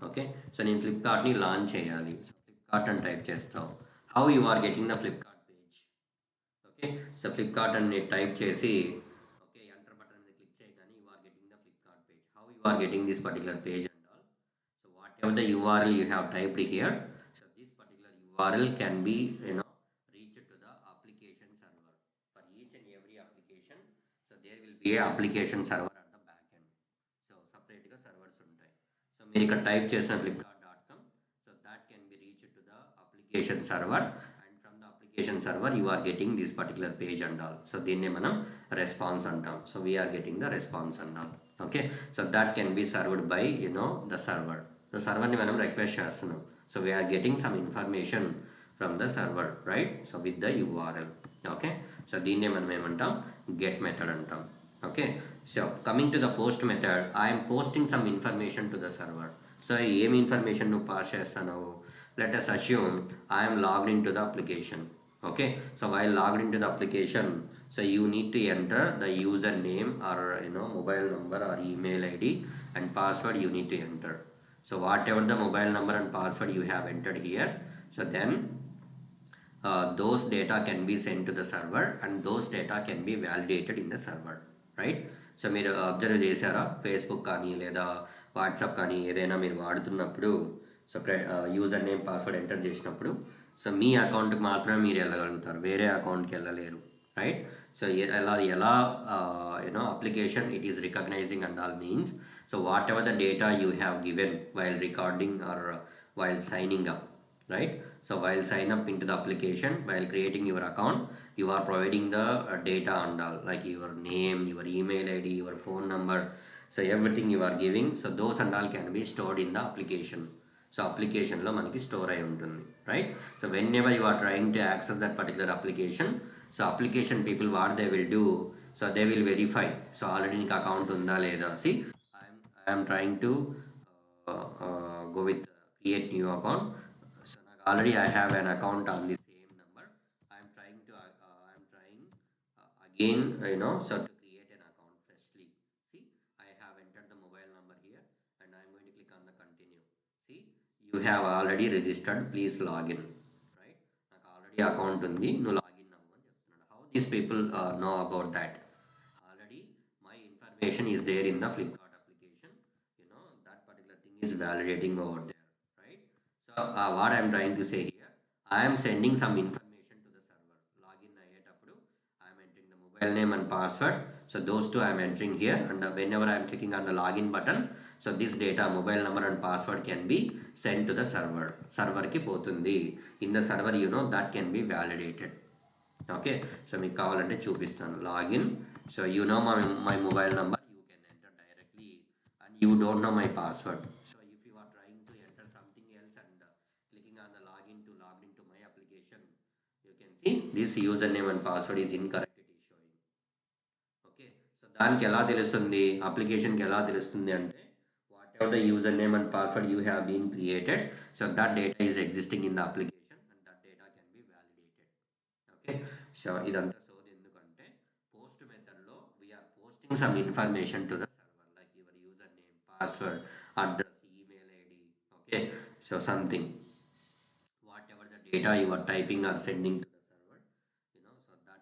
Okay, so నేను ఫ్లిప్కార్ట్ని launch చేయాలి. సో Flipkart అని type చేస్తాం. How you are getting the Flipkart page. Okay, so Flipkart అని type చేసి okay enter button మీద click చేయగానే you are getting the Flipkart page. How you are getting this particular page and all. So whatever the URL you have typed here, so this particular URL can be reached to the application server for each and every application. So there will be a application server at the back end. So separate గా servers ఉంటాయి. So మీరు ఇక్కడ type చేసిన flipkart.com, so that can be reached to the application server and from the application server you are getting this particular page and all. So దీన్నే మనం response అంటాం. So we are getting the response and all. Okay, so that can be served by the server ni manam request chestunam. So we are getting some information from the server, right? So with the URL. Okay, so దీన్నే మనం ఏమంటాం, get method అంటాం. Okay, so coming to the post method, I am posting some information to the server. So ఏం information నువ్వు pass చేస్తావు? Let us assume I am logged into the application. Okay, so while logged into the application, so you need to enter the username or mobile number or email ID and password you need to enter. So whatever the mobile number and password you have entered here, so then those data can be sent to the server and those data can be validated in the server, right? So మీరు observe చేశారా, Facebook కానీ లేదా WhatsApp కానీ ఏదైనా మీరు వాడుతున్నప్పుడు so user name password enter చేసినప్పుడు so మీ అకౌంట్కి మాత్రమే మీరు వెళ్ళగలుగుతారు, వేరే అకౌంట్కి వెళ్ళలేరు, రైట్? సో ఎలా application it is recognizing and all means so whatever the data you have given while recording or while signing up, right? So while sign up into the application, while creating your account, you are providing the data and all, like your name, your email ID, your phone number, so everything you are giving, so those and all can be stored in the application. So application lo manaki store ayi untundi, right? So whenever you are trying to access that particular application, so application people what they will do, so they will verify so already nik account unda leda. See, I am trying to go with create new account. So already I have an account on the same number. I'm trying again, so to create an account freshly. See, I have entered the mobile number here and I'm going to click on the continue. See, you have already registered, please log in, right? నాకు already account ఉంది, నువ్వు login అవ్వు అని చెప్తున్నాడు. How these people know about that? Already my information is there in the Flipkart application. That particular thing is validating over there, right? So what I am trying to say here, I am sending some information to the server. Login అయ్యేటప్పుడు I am entering the mobile name and password. So those two I am entering here, and whenever I am clicking on the login button, so this data, mobile number and password can be sent to the server. Server ki పోతుంది. In the server, that can be validated. Okay, so మీకు కావాలంటే చూపిస్తాను. Login. So my mobile number, you can enter directly, and you don't know my password. So if you are trying to enter something else and clicking on the login to log into my application, you can see this username and password is incorrect, it is showing. Okay, so దానికి ఎలా తెలుస్తుంది, అప్లికేషన్కి ఎలా తెలుస్తుంది అంటే whatever the username and password you have been created, so that data is existing in the application and that data can be validated. Okay, so ఇదంతా సోది ఎందుకంటే post మెథడ్లో we are posting some information to the server like your user name, password, address, email ID. Okay, so something whatever the data you are typing or sending to the server, so that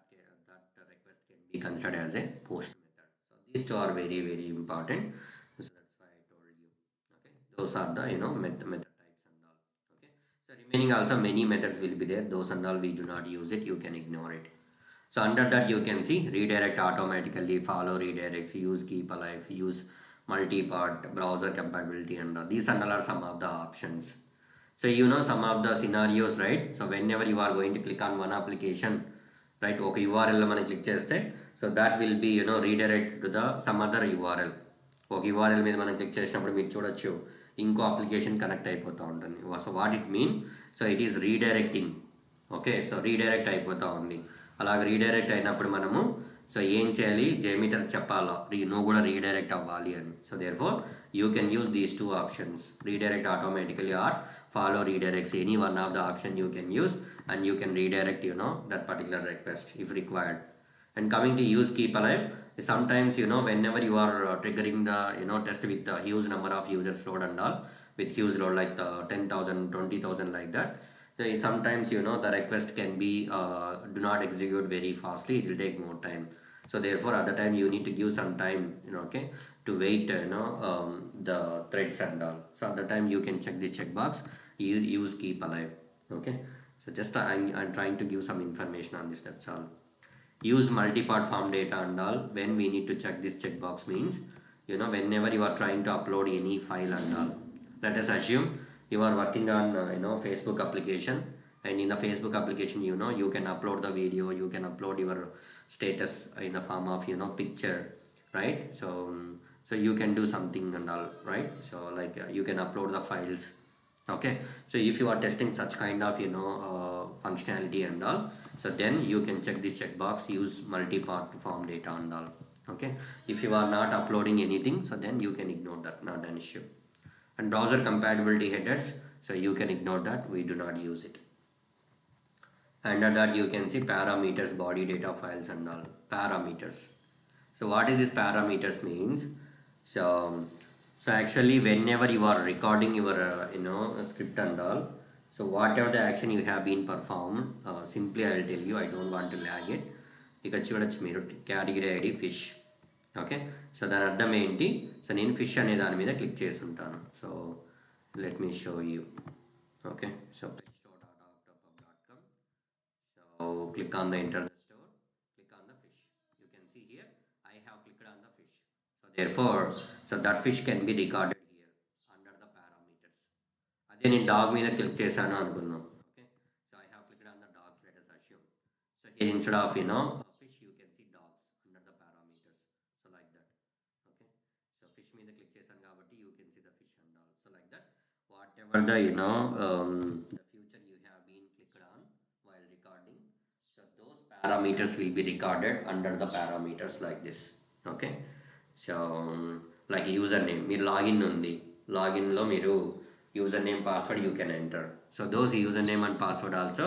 request can be considered as a post method. So these two are very very important. So that's why I told you. Okay, those are the method types and all. Okay, so remaining also many methods will be there. Those and all we do not use it, you can ignore it. So under that you can see redirect automatically, follow redirects, use keep alive, use multi-part, browser compatibility, and these and all are some of the options. So some of the scenarios, right? So whenever you are going to click on one application, right, okay, URL lo మనం click చేస్తే so that will be redirect to the some other URL. ఒక URL మీద మనం click చేసినప్పుడు మీరు చూడొచ్చు ఇంకో application connect అయిపోతూ ఉంటుంది. So what it mean, so it is redirecting. Okay, so redirect అయిపోతూ ఉంది. అలాగ రీడైరెక్ట్ అయినప్పుడు మనము సో ఏం చేయాలి, జేమీటర్ చెప్పాలా నువ్వు కూడా రీడైరెక్ట్ అవ్వాలి అని. So therefore you can use these two options, redirect automatically or follow redirects. Any one of the option you can use and you can redirect that particular request if required. And coming to use keep alive, sometimes whenever you are triggering the test with the huge number of users load and all, with huge load like 10,000 20,000 like that, sometimes the request can be do not execute very fastly, it will take more time. So therefore at the time you need to give some time okay, to wait the threads and all. So at the time you can check this checkbox, use keep alive. Okay, so just I'm trying to give some information on this, that's all. Use multi-part form data and all. When we need to check this checkbox means whenever you are trying to upload any file and all. Let us assume you are working on Facebook application, and in the Facebook application you can upload the video, you can upload your status in the form of picture, right? So so you can do something and all, right? So like you can upload the files. Okay, so if you are testing such kind of functionality and all, so then you can check this checkbox, use multi-part form data and all. Okay, if you are not uploading anything, so then you can ignore that, not an issue. And browser compatibility headers, so you can ignore that, we do not use it. Under that you can see parameters, body data files and all. Parameters, so what is this parameters means? So so actually whenever you are recording your script and all, so whatever the action you have been performed, simply I will tell you, I don't want to lag it. ఇక్కడ చూడొచ్చు మీరు category ID fish. Okay, so దాని అర్థం ఏంటి? So నేను fish అనే దాని మీద క్లిక్ చేసి ఉంటాను. So let me show you. Okay, so fish.com. So click on the enter the store, click on the fish. You can see here I have clicked on the fish. So therefore, so that fish can be recorded here under the parameters. అదే నేను dog మీద click చేశాను అనుకుందాం. Okay, so I have clicked on the dogs, let us assume. So here instead of fish, you can see dogs under the parameters. So like that. Okay, so fish మీద click చేశాను కాబట్టి you can see the fish and all. So like that, whatever the the future you have been clicked on while recording, so those parameters will be recorded under the parameters like this. Okay, so like username, మీరు login ఉంది, లాగిన్లో మీరు username password you can enter, so those username and password also,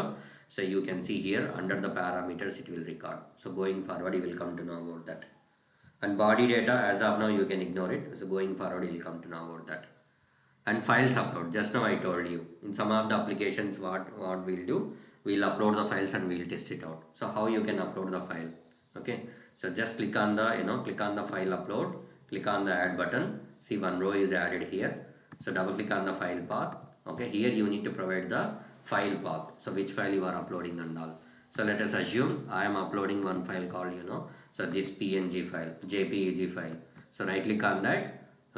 so you can see here under the parameters it will record. So going forward you will come to know about that. And body data, as of now you can ignore it, so going forward you will come to know about that. And files upload, just now I told you, in some of the applications what we'll do, we'll upload the files and we'll test it out. So how you can upload the file? Okay, so just click on the click on the file upload, click on the add button, see one row is added here, so double click on the file path. Okay, here you need to provide the file path, so which file you are uploading and all. So let us assume I am uploading one file called so this png file, jpeg file. So right click on that.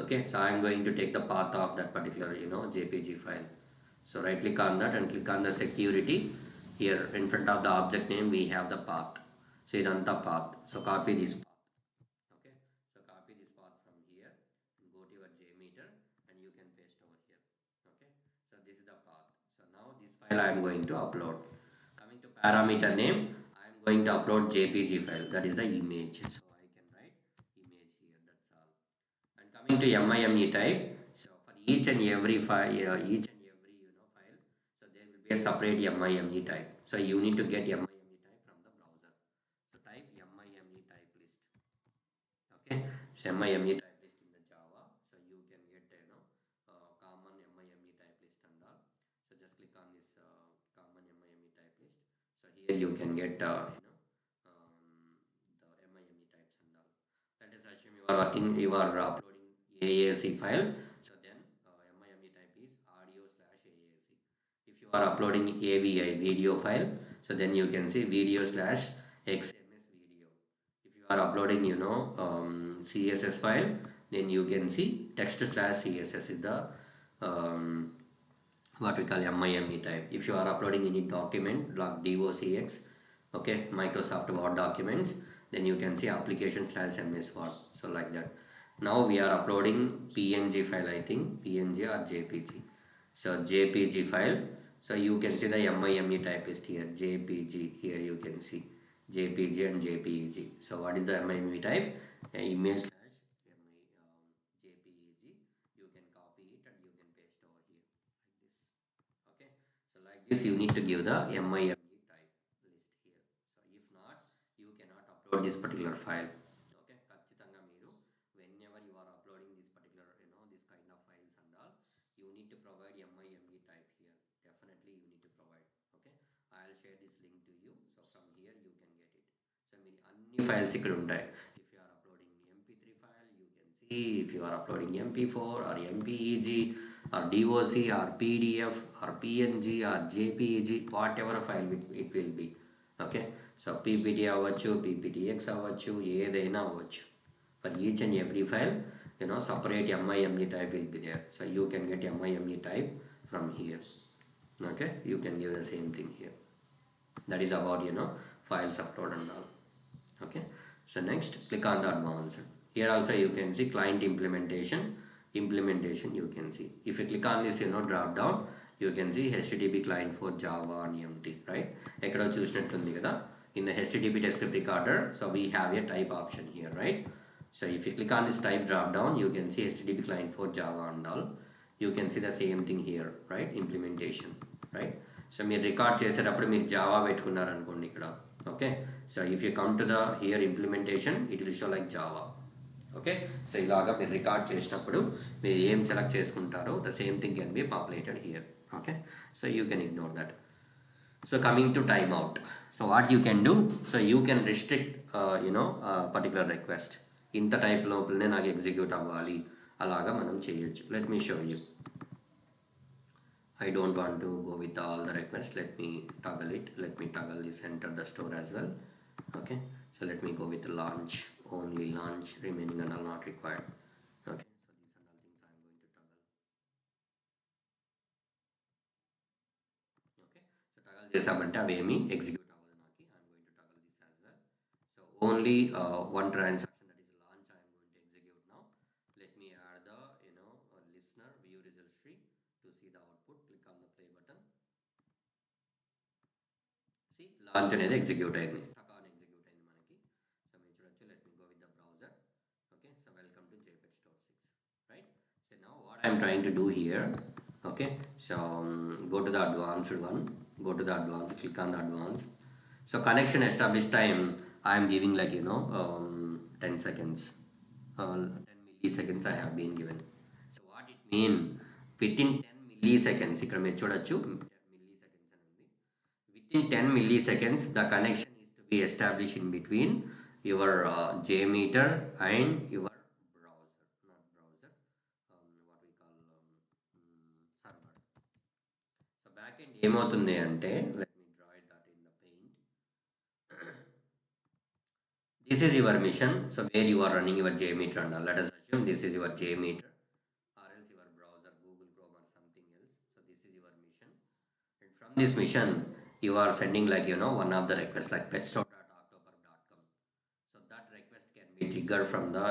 Okay, so I am going to take the path of that particular jpg file. So right click on that and click on the security. Here in front of the object name we have the path, so idantha path, so copy this path. Okay, so copy this path from here and go to your jmeter and you can paste over here. Okay, so this is the path. So now this file I am going to upload. Coming to parameter name, I am going to upload jpg file, that is the image, so I can write image here, that's all. And coming to MIME type, so for each and every file, file, so there will be a separate MIME type. So you need to get MIME type from the browser. So type MIME type list. Okay, so MIME type list in the Java. So you can get common MIME type list and all. So just click on this common MIME type list. So here you can get the MIME types and all. Let us assume you are uploading AAC file. So then MIME type is audio/AAC. If you are uploading AVI video file, so then you can see video/XMS video. If you are uploading CSS file, then you can see text/CSS is the what we call MIME type. If you are uploading any document like docx, okay, Microsoft Word documents, then you can see application/MS Word. So like that. Now we are uploading PNG file, I think PNG or JPG. So JPG file. So you can see the MIME type is here, JPG. Here you can see JPG and JPEG. So what is the MIME type? Image/JPEG. You can copy it and you can paste over here like this. Okay. So like this you need to give the MIME type list here. So if not, you cannot upload this particular file. Okay, ఖచ్చితంగా మీరు whenever you are uploading this particular this kind of files and all, you need to provide MIME type here. Definitely you need to provide. Okay, I'll share this link to you, so from here you can get it. So మీరు అన్ని files ఇక్కడ ఉంటాయి. If you are uploading MP3 file, you can see. If you are uploading MP4 or MPEG or DOC or PDF or PNG or JPEG, whatever file it will be. Okay, so PPT అవ్వచ్చు, PPTX అవ్వచ్చు, ఏదైనా అవ్వచ్చు. For each and every file, separate MIME type will be there. So you can get MIME type from here. Okay, you can give the same thing here. That is about files upload and all. Okay, so next click on the advanced. Here also you can see client implementation you can see. If you click on this drop down, you can see HTTP client for Java and EMT, right? Ekkada chusinaట్టుndi kada in the HTTP desktop recorder, so we have a type option here, right? So if you click on this type drop down, you can see HTTP client for Java and all. You can see the same thing here, right? Implementation, right? So మీరు record చేసేటప్పుడు మీరు Java పెట్టుకున్నారు అనుకోండి ఇక్కడ, okay. So if you come to the here implementation, it will show like Java. Okay, so ఇలాగా మీరు record చేసినప్పుడు మీరు ఏం సెలెక్ట్ చేసుకుంటారో the same thing can be populated here. Okay, so you can ignore that. So coming to time out, so what you can do, so you can restrict particular request. ఇంత type లోపలనే నాకు execute అవ్వాలి అలాగా మనం చేయొచ్చు. Let me show you. I don't want to go with all the requests. Let me toggle it. Let me toggle this enter the store as well. Okay, so let me go with launch, only launch, remaining and all not required. Okay, so these are all things I am going to toggle. Okay, so toggle chesabante avemi execute avvadu naki. I am going to toggle this as well. So only one transaction, that is launch, I am going to execute now. Let me add the listener view result tree to see the output. Click on the play button. See, launch అనేది execute అయింది, టకాన్ execute అయింది మనకి. So మీరు చూడొచ్చు. Let me go with the browser. Okay, so welcome to JPEG Store 6, right? So now what I'm trying to do here, okay, so go to the advanced one, go to the advanced, click on the advanced. So connection established time I am giving like 10 seconds, 10 milliseconds I have been given. So what it mean, within 10 milliseconds, ఇక్కడ మీరు చూడొచ్చు 10 milliseconds అని ఉంది. Within 10 milliseconds the connection is to be established in between your JMeter and your browser, not browser, what we call server. So backend ఏమవుతుంది అంటే, let me draw it that in the paint. This is your mission, so where you are running your JMeter and all. Let us assume this is your JMeter or else your browser, Google Chrome or something else. So this is your mission, and from this mission you are sending like one of the requests like petstore.october.com. So that request can be triggered from the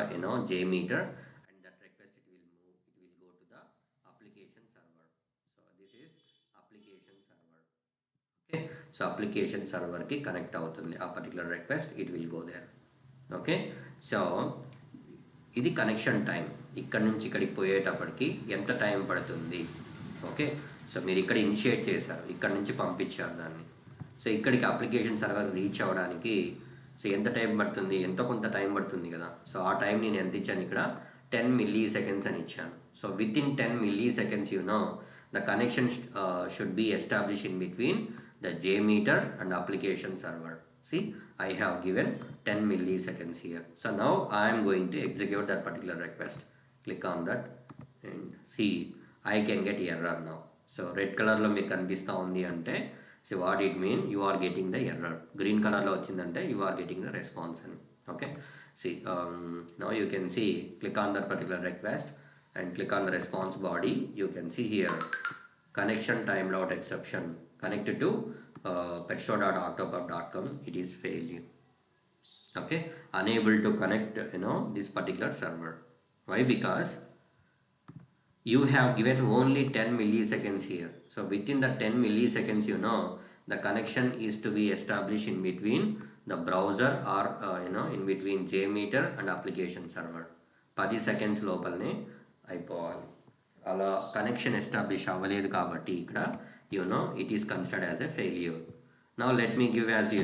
JMeter, and that request it will go to the application server. So this is application server. Okay, so application server ki connect avutundi a particular request, it will go there. Okay, so ఇది connection time. ఇక్కడ నుంచి ఇక్కడికి పోయేటప్పటికి ఎంత time పడుతుంది? Okay, so మీరు ఇక్కడ initiate చేశారు, ఇక్కడ నుంచి పంపించారు దాన్ని. సో ఇక్కడికి అప్లికేషన్ సర్వర్ రీచ్ అవ్వడానికి సో ఎంత టైం పడుతుంది? ఎంతో కొంత టైం పడుతుంది కదా. సో ఆ టైం నేను ఎంత ఇచ్చాను ఇక్కడ? 10 milliseconds అని ఇచ్చాను. So with in 10 milliseconds the connection should be established in between the JMeter and application server. See, I have given 10 milliseconds here. So now I am going to execute that particular request. Click on that and see, I can get error now. So red color lo meeku kanipista undi ante, see what it mean, you are getting the error. Green color lo vachindante you are getting the response ani. Okay, see, now you can see, click on that particular request and click on the response body. You can see here connection timeout exception connected to petstore.october.com, it is failure. Okay, unable to connect this particular server. Why? Because you have given only 10 milliseconds here. So within the 10 milliseconds the connection is to be established in between the browser or in between JMeter and application server. 10 seconds లోపలనే అయిపోవాలి. అలా connection establish అవ్వలేదు కాబట్టి ఇక్కడ it is considered as a failure. Now let me give as 1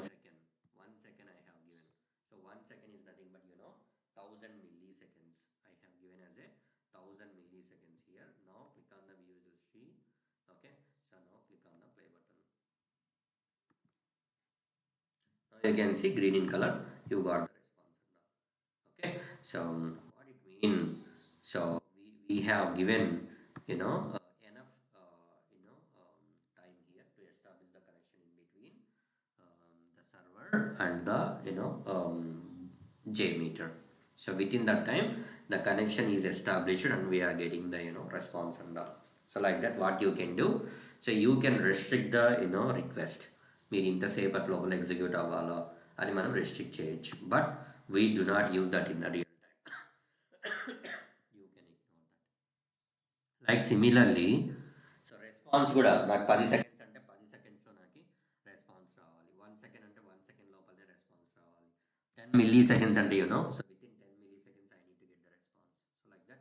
second. 1 second I have given. So 1 second is nothing but 1000 milliseconds. I have given as a 1000 milliseconds here. Now click on the view history. Okay, so now click on the play button. Now you can see green in color, you got the response. Okay, so what it means, so we have given enough time here to establish the connection in between the server and the JMeter. So within that time the connection is established and we are getting the response and all. So like that what you can do, so you can restrict the request. మీరు ఇంతసేపటి లోపల execute అవ్వాలో అది మనం restrict చేయొచ్చు. But We do not use that in the real time. You can ignore that. Like similarly, so response కూడా నాకు 10 seconds అంటే 10 secondsలో నాకు రెస్పాన్స్ రావాలి. 1 second అంటే 1 second లోపలనే రెస్పాన్స్ రావాలి. 10 milliseconds అంటే so within 10 milliseconds I need to get the response. So like that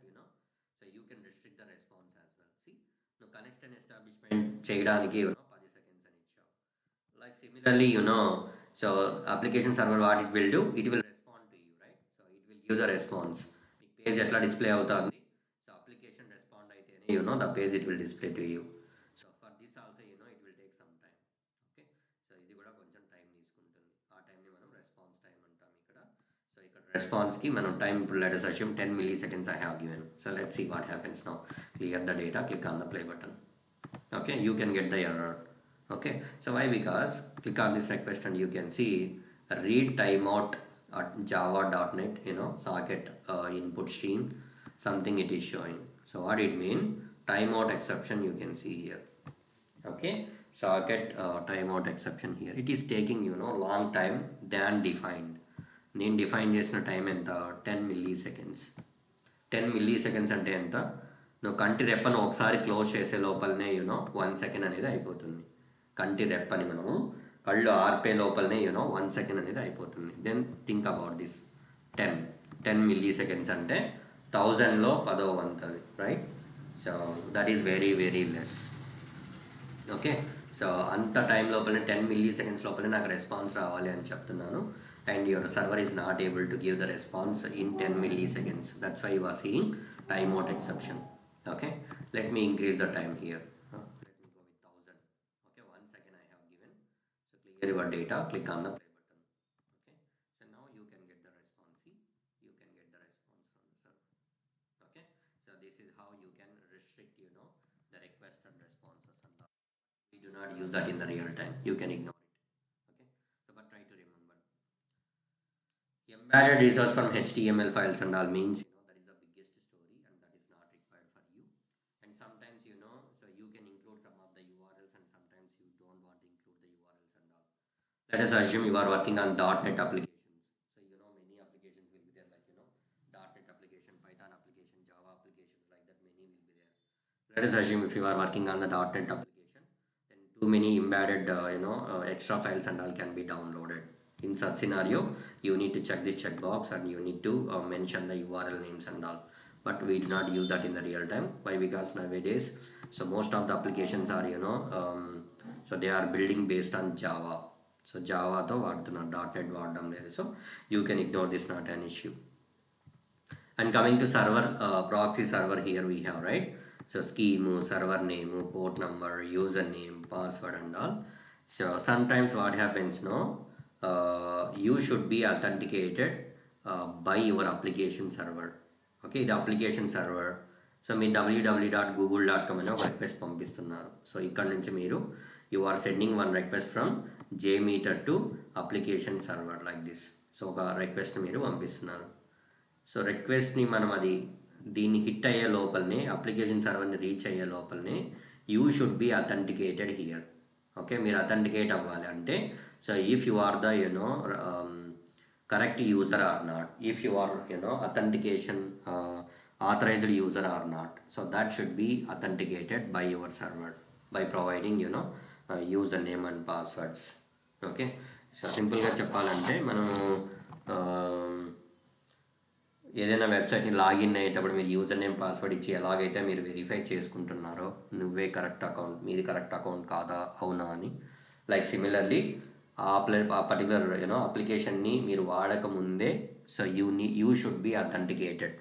so you can restrict the response as well. See, నువ్వు connection establishment చేయడానికి 10 seconds అని ఇచ్చావు. Like similarly so application server what it will do, it will respond to you, right? So it will give the response. Page ఎట్లా display అవుతుంది, so application respond అయితేనే the page it will display to you. So for this also it will take some time. Okay, so ఇది కూడా కొంచెం time తీసుకుంటుంది. ఆ టైంని మనం రెస్పాన్స్ టైం అంటాం ఇక్కడ. సో ఇక్కడ రెస్పాన్స్కి మనం టైం ఇప్పుడు let us assume 10 milliseconds I have given. So let's see what happens now. Clear the data, click on the play button. Okay, you can get the error. Okay, so why? Because click on this request and you can see read timeout at java.net socket input stream, something it is showing. So what it mean, timeout exception you can see here. Okay, socket timeout exception here, it is taking long time than defined. నేను define చేసిన time ఎంత, 10 milliseconds. 10 milliseconds అంటే ఎంత, నువ్వు కంటి రెప్పను ఒకసారి close చేసే లోపలనే 1 second అనేది అయిపోతుంది. కంటి రెప్పని మనము కళ్ళు ఆర్పే లోపలనే 1 second అనేది అయిపోతుంది. Then think about this 10 milliseconds అంటే 1000లో 10వ వంతు అది, right? So that is very very less. Okay, so అంత టైం లోపలనే 10 milliseconds లోపలనే నాకు రెస్పాన్స్ రావాలి అని చెప్తున్నాను. And your server is not able to give the response in 10 milliseconds. That's why you are seeing timeout exception. Okay, let me increase the time here. Let me go with 1000. Okay, 1 second I have given. So clear your data, click on the play button. Okay, so now you can get the response. See, you can get the response from the server. Okay, so this is how you can restrict the request and responses and all. We do not use that in the real time. You can ignore it. Okay, so but try to remember. Embedded resource from HTML files and all means that is the biggest story and that is not required for you. And sometimes so you can include some of the URLs and sometimes you don't want to include the URLs and all. Let us assume you are working on .NET applications. So many applications will be there, like .NET application, Python application, Java applications, like that many will be there. Let us assume if you are working on the .NET application, then too many embedded extra files and all can be downloaded. In such scenario, you need to check this checkbox and you need to mention the URL names and all. But we do not use that in the real time. Why? Because nowadays, so most of the applications are so they are building based on Java. So Java to .NET వాడడం లేదు. So you can ignore this, not an issue. And coming to server, proxy server here we have, right? So scheme, server name, port number, username, password and all. So sometimes what happens you should be authenticated by your application server. Okay, the application server. So me www.google.com అని ఒక request పంపిస్తున్నారు. So ఇక్కడ నుంచి మీరు you are sending one request from jmeter to application server like this. So ఒక request మీరు పంపిస్తున్నారు. So రిక్వెస్ట్ని మనం అది దీన్ని హిట్ అయ్యే లోపలనే, అప్లికేషన్ సర్వర్ని రీచ్ అయ్యే లోపలనే you should be authenticated here. Okay, మీరు అథెంటికేట్ అవ్వాలి అంటే, so if you are the correct user or not, if you are authentication authorized user or not, so that should be authenticated by your server by providing username and passwords. Okay, so simple గా చెప్పాలంటే మనము ఏదైనా వెబ్సైట్ని login అయ్యేటప్పుడు మీరు user name password ఇచ్చి ఎలాగైతే మీరు వెరిఫై చేసుకుంటున్నారో మీది కరెక్ట్ అకౌంట్ కాదా అవునా అని, లైక్ సిమిలర్లీ ఆ పర్టికులర్ అప్లికేషన్ని మీరు వాడక ముందే so you should be authenticated,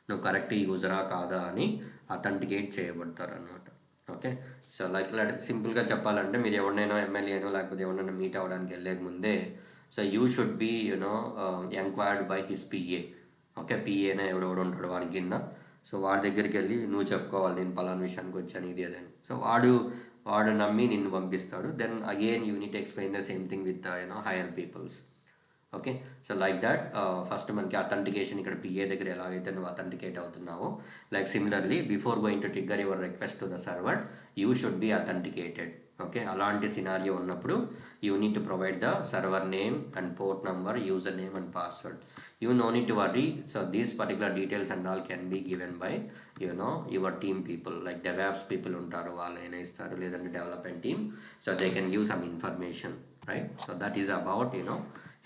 నువ్వు కరెక్ట్ యూజరా కాదా అని అథెంటికేట్ చేయబడతారు అన్నమాట. ఓకే, సో లైక్ సింపుల్గా చెప్పాలంటే మీరు ఎవరినైనా ఎమ్మెల్యేనో లేకపోతే ఎవరినైనా మీట్ అవ్వడానికి వెళ్ళే ముందే so you should be enquired by his PA. Okay, పిఏనే ఎవడెవడు ఉంటాడు వాడి కింద, సో వాడి దగ్గరికి వెళ్ళి నువ్వు చెప్పుకోవాలి నేను పలానా విషయానికి వచ్చాను ఇది అదని. సో వాడు నమ్మి నిన్ను పంపిస్తాడు. Then again you need explain the same thing with higher peoples. Okay, so like that first మనకి అథెంటికేషన్ ఇక్కడ పిఏ దగ్గర ఎలాగైతే నువ్వు అథెంటికేట్ అవుతున్నావో, like similarly before going to trigger your request to the server you should be authenticated. Okay, అలాంటి scenario ఉన్నప్పుడు you need to provide the server name and port number, user name and password. You no need to worry. So these particular details and all can be given by your team people, like DevOps people ఉంటారు, వాళ్ళైనా ఇస్తారు, లేదంటే development team, so they can give some information, right? So that is about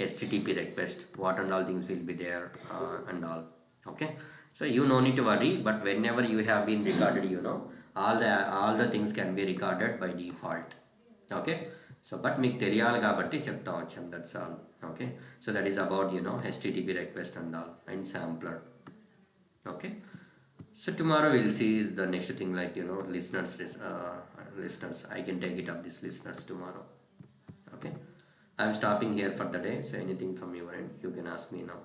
HTTP request, what and all things will be there, and all. Okay, so you no need to worry, but whenever you have been recorded, all the things can be recorded by default. Okay, so but మీకు తెలియాలి కాబట్టి చెప్తా వచ్చాం, that's all. Okay, so that is about HTTP request and all, and sampler. Okay, so tomorrow we'll see the next thing, like listeners. I can take it up, this listeners, tomorrow. Okay, I'm stopping here for the day. So anything from your end, you can ask me now.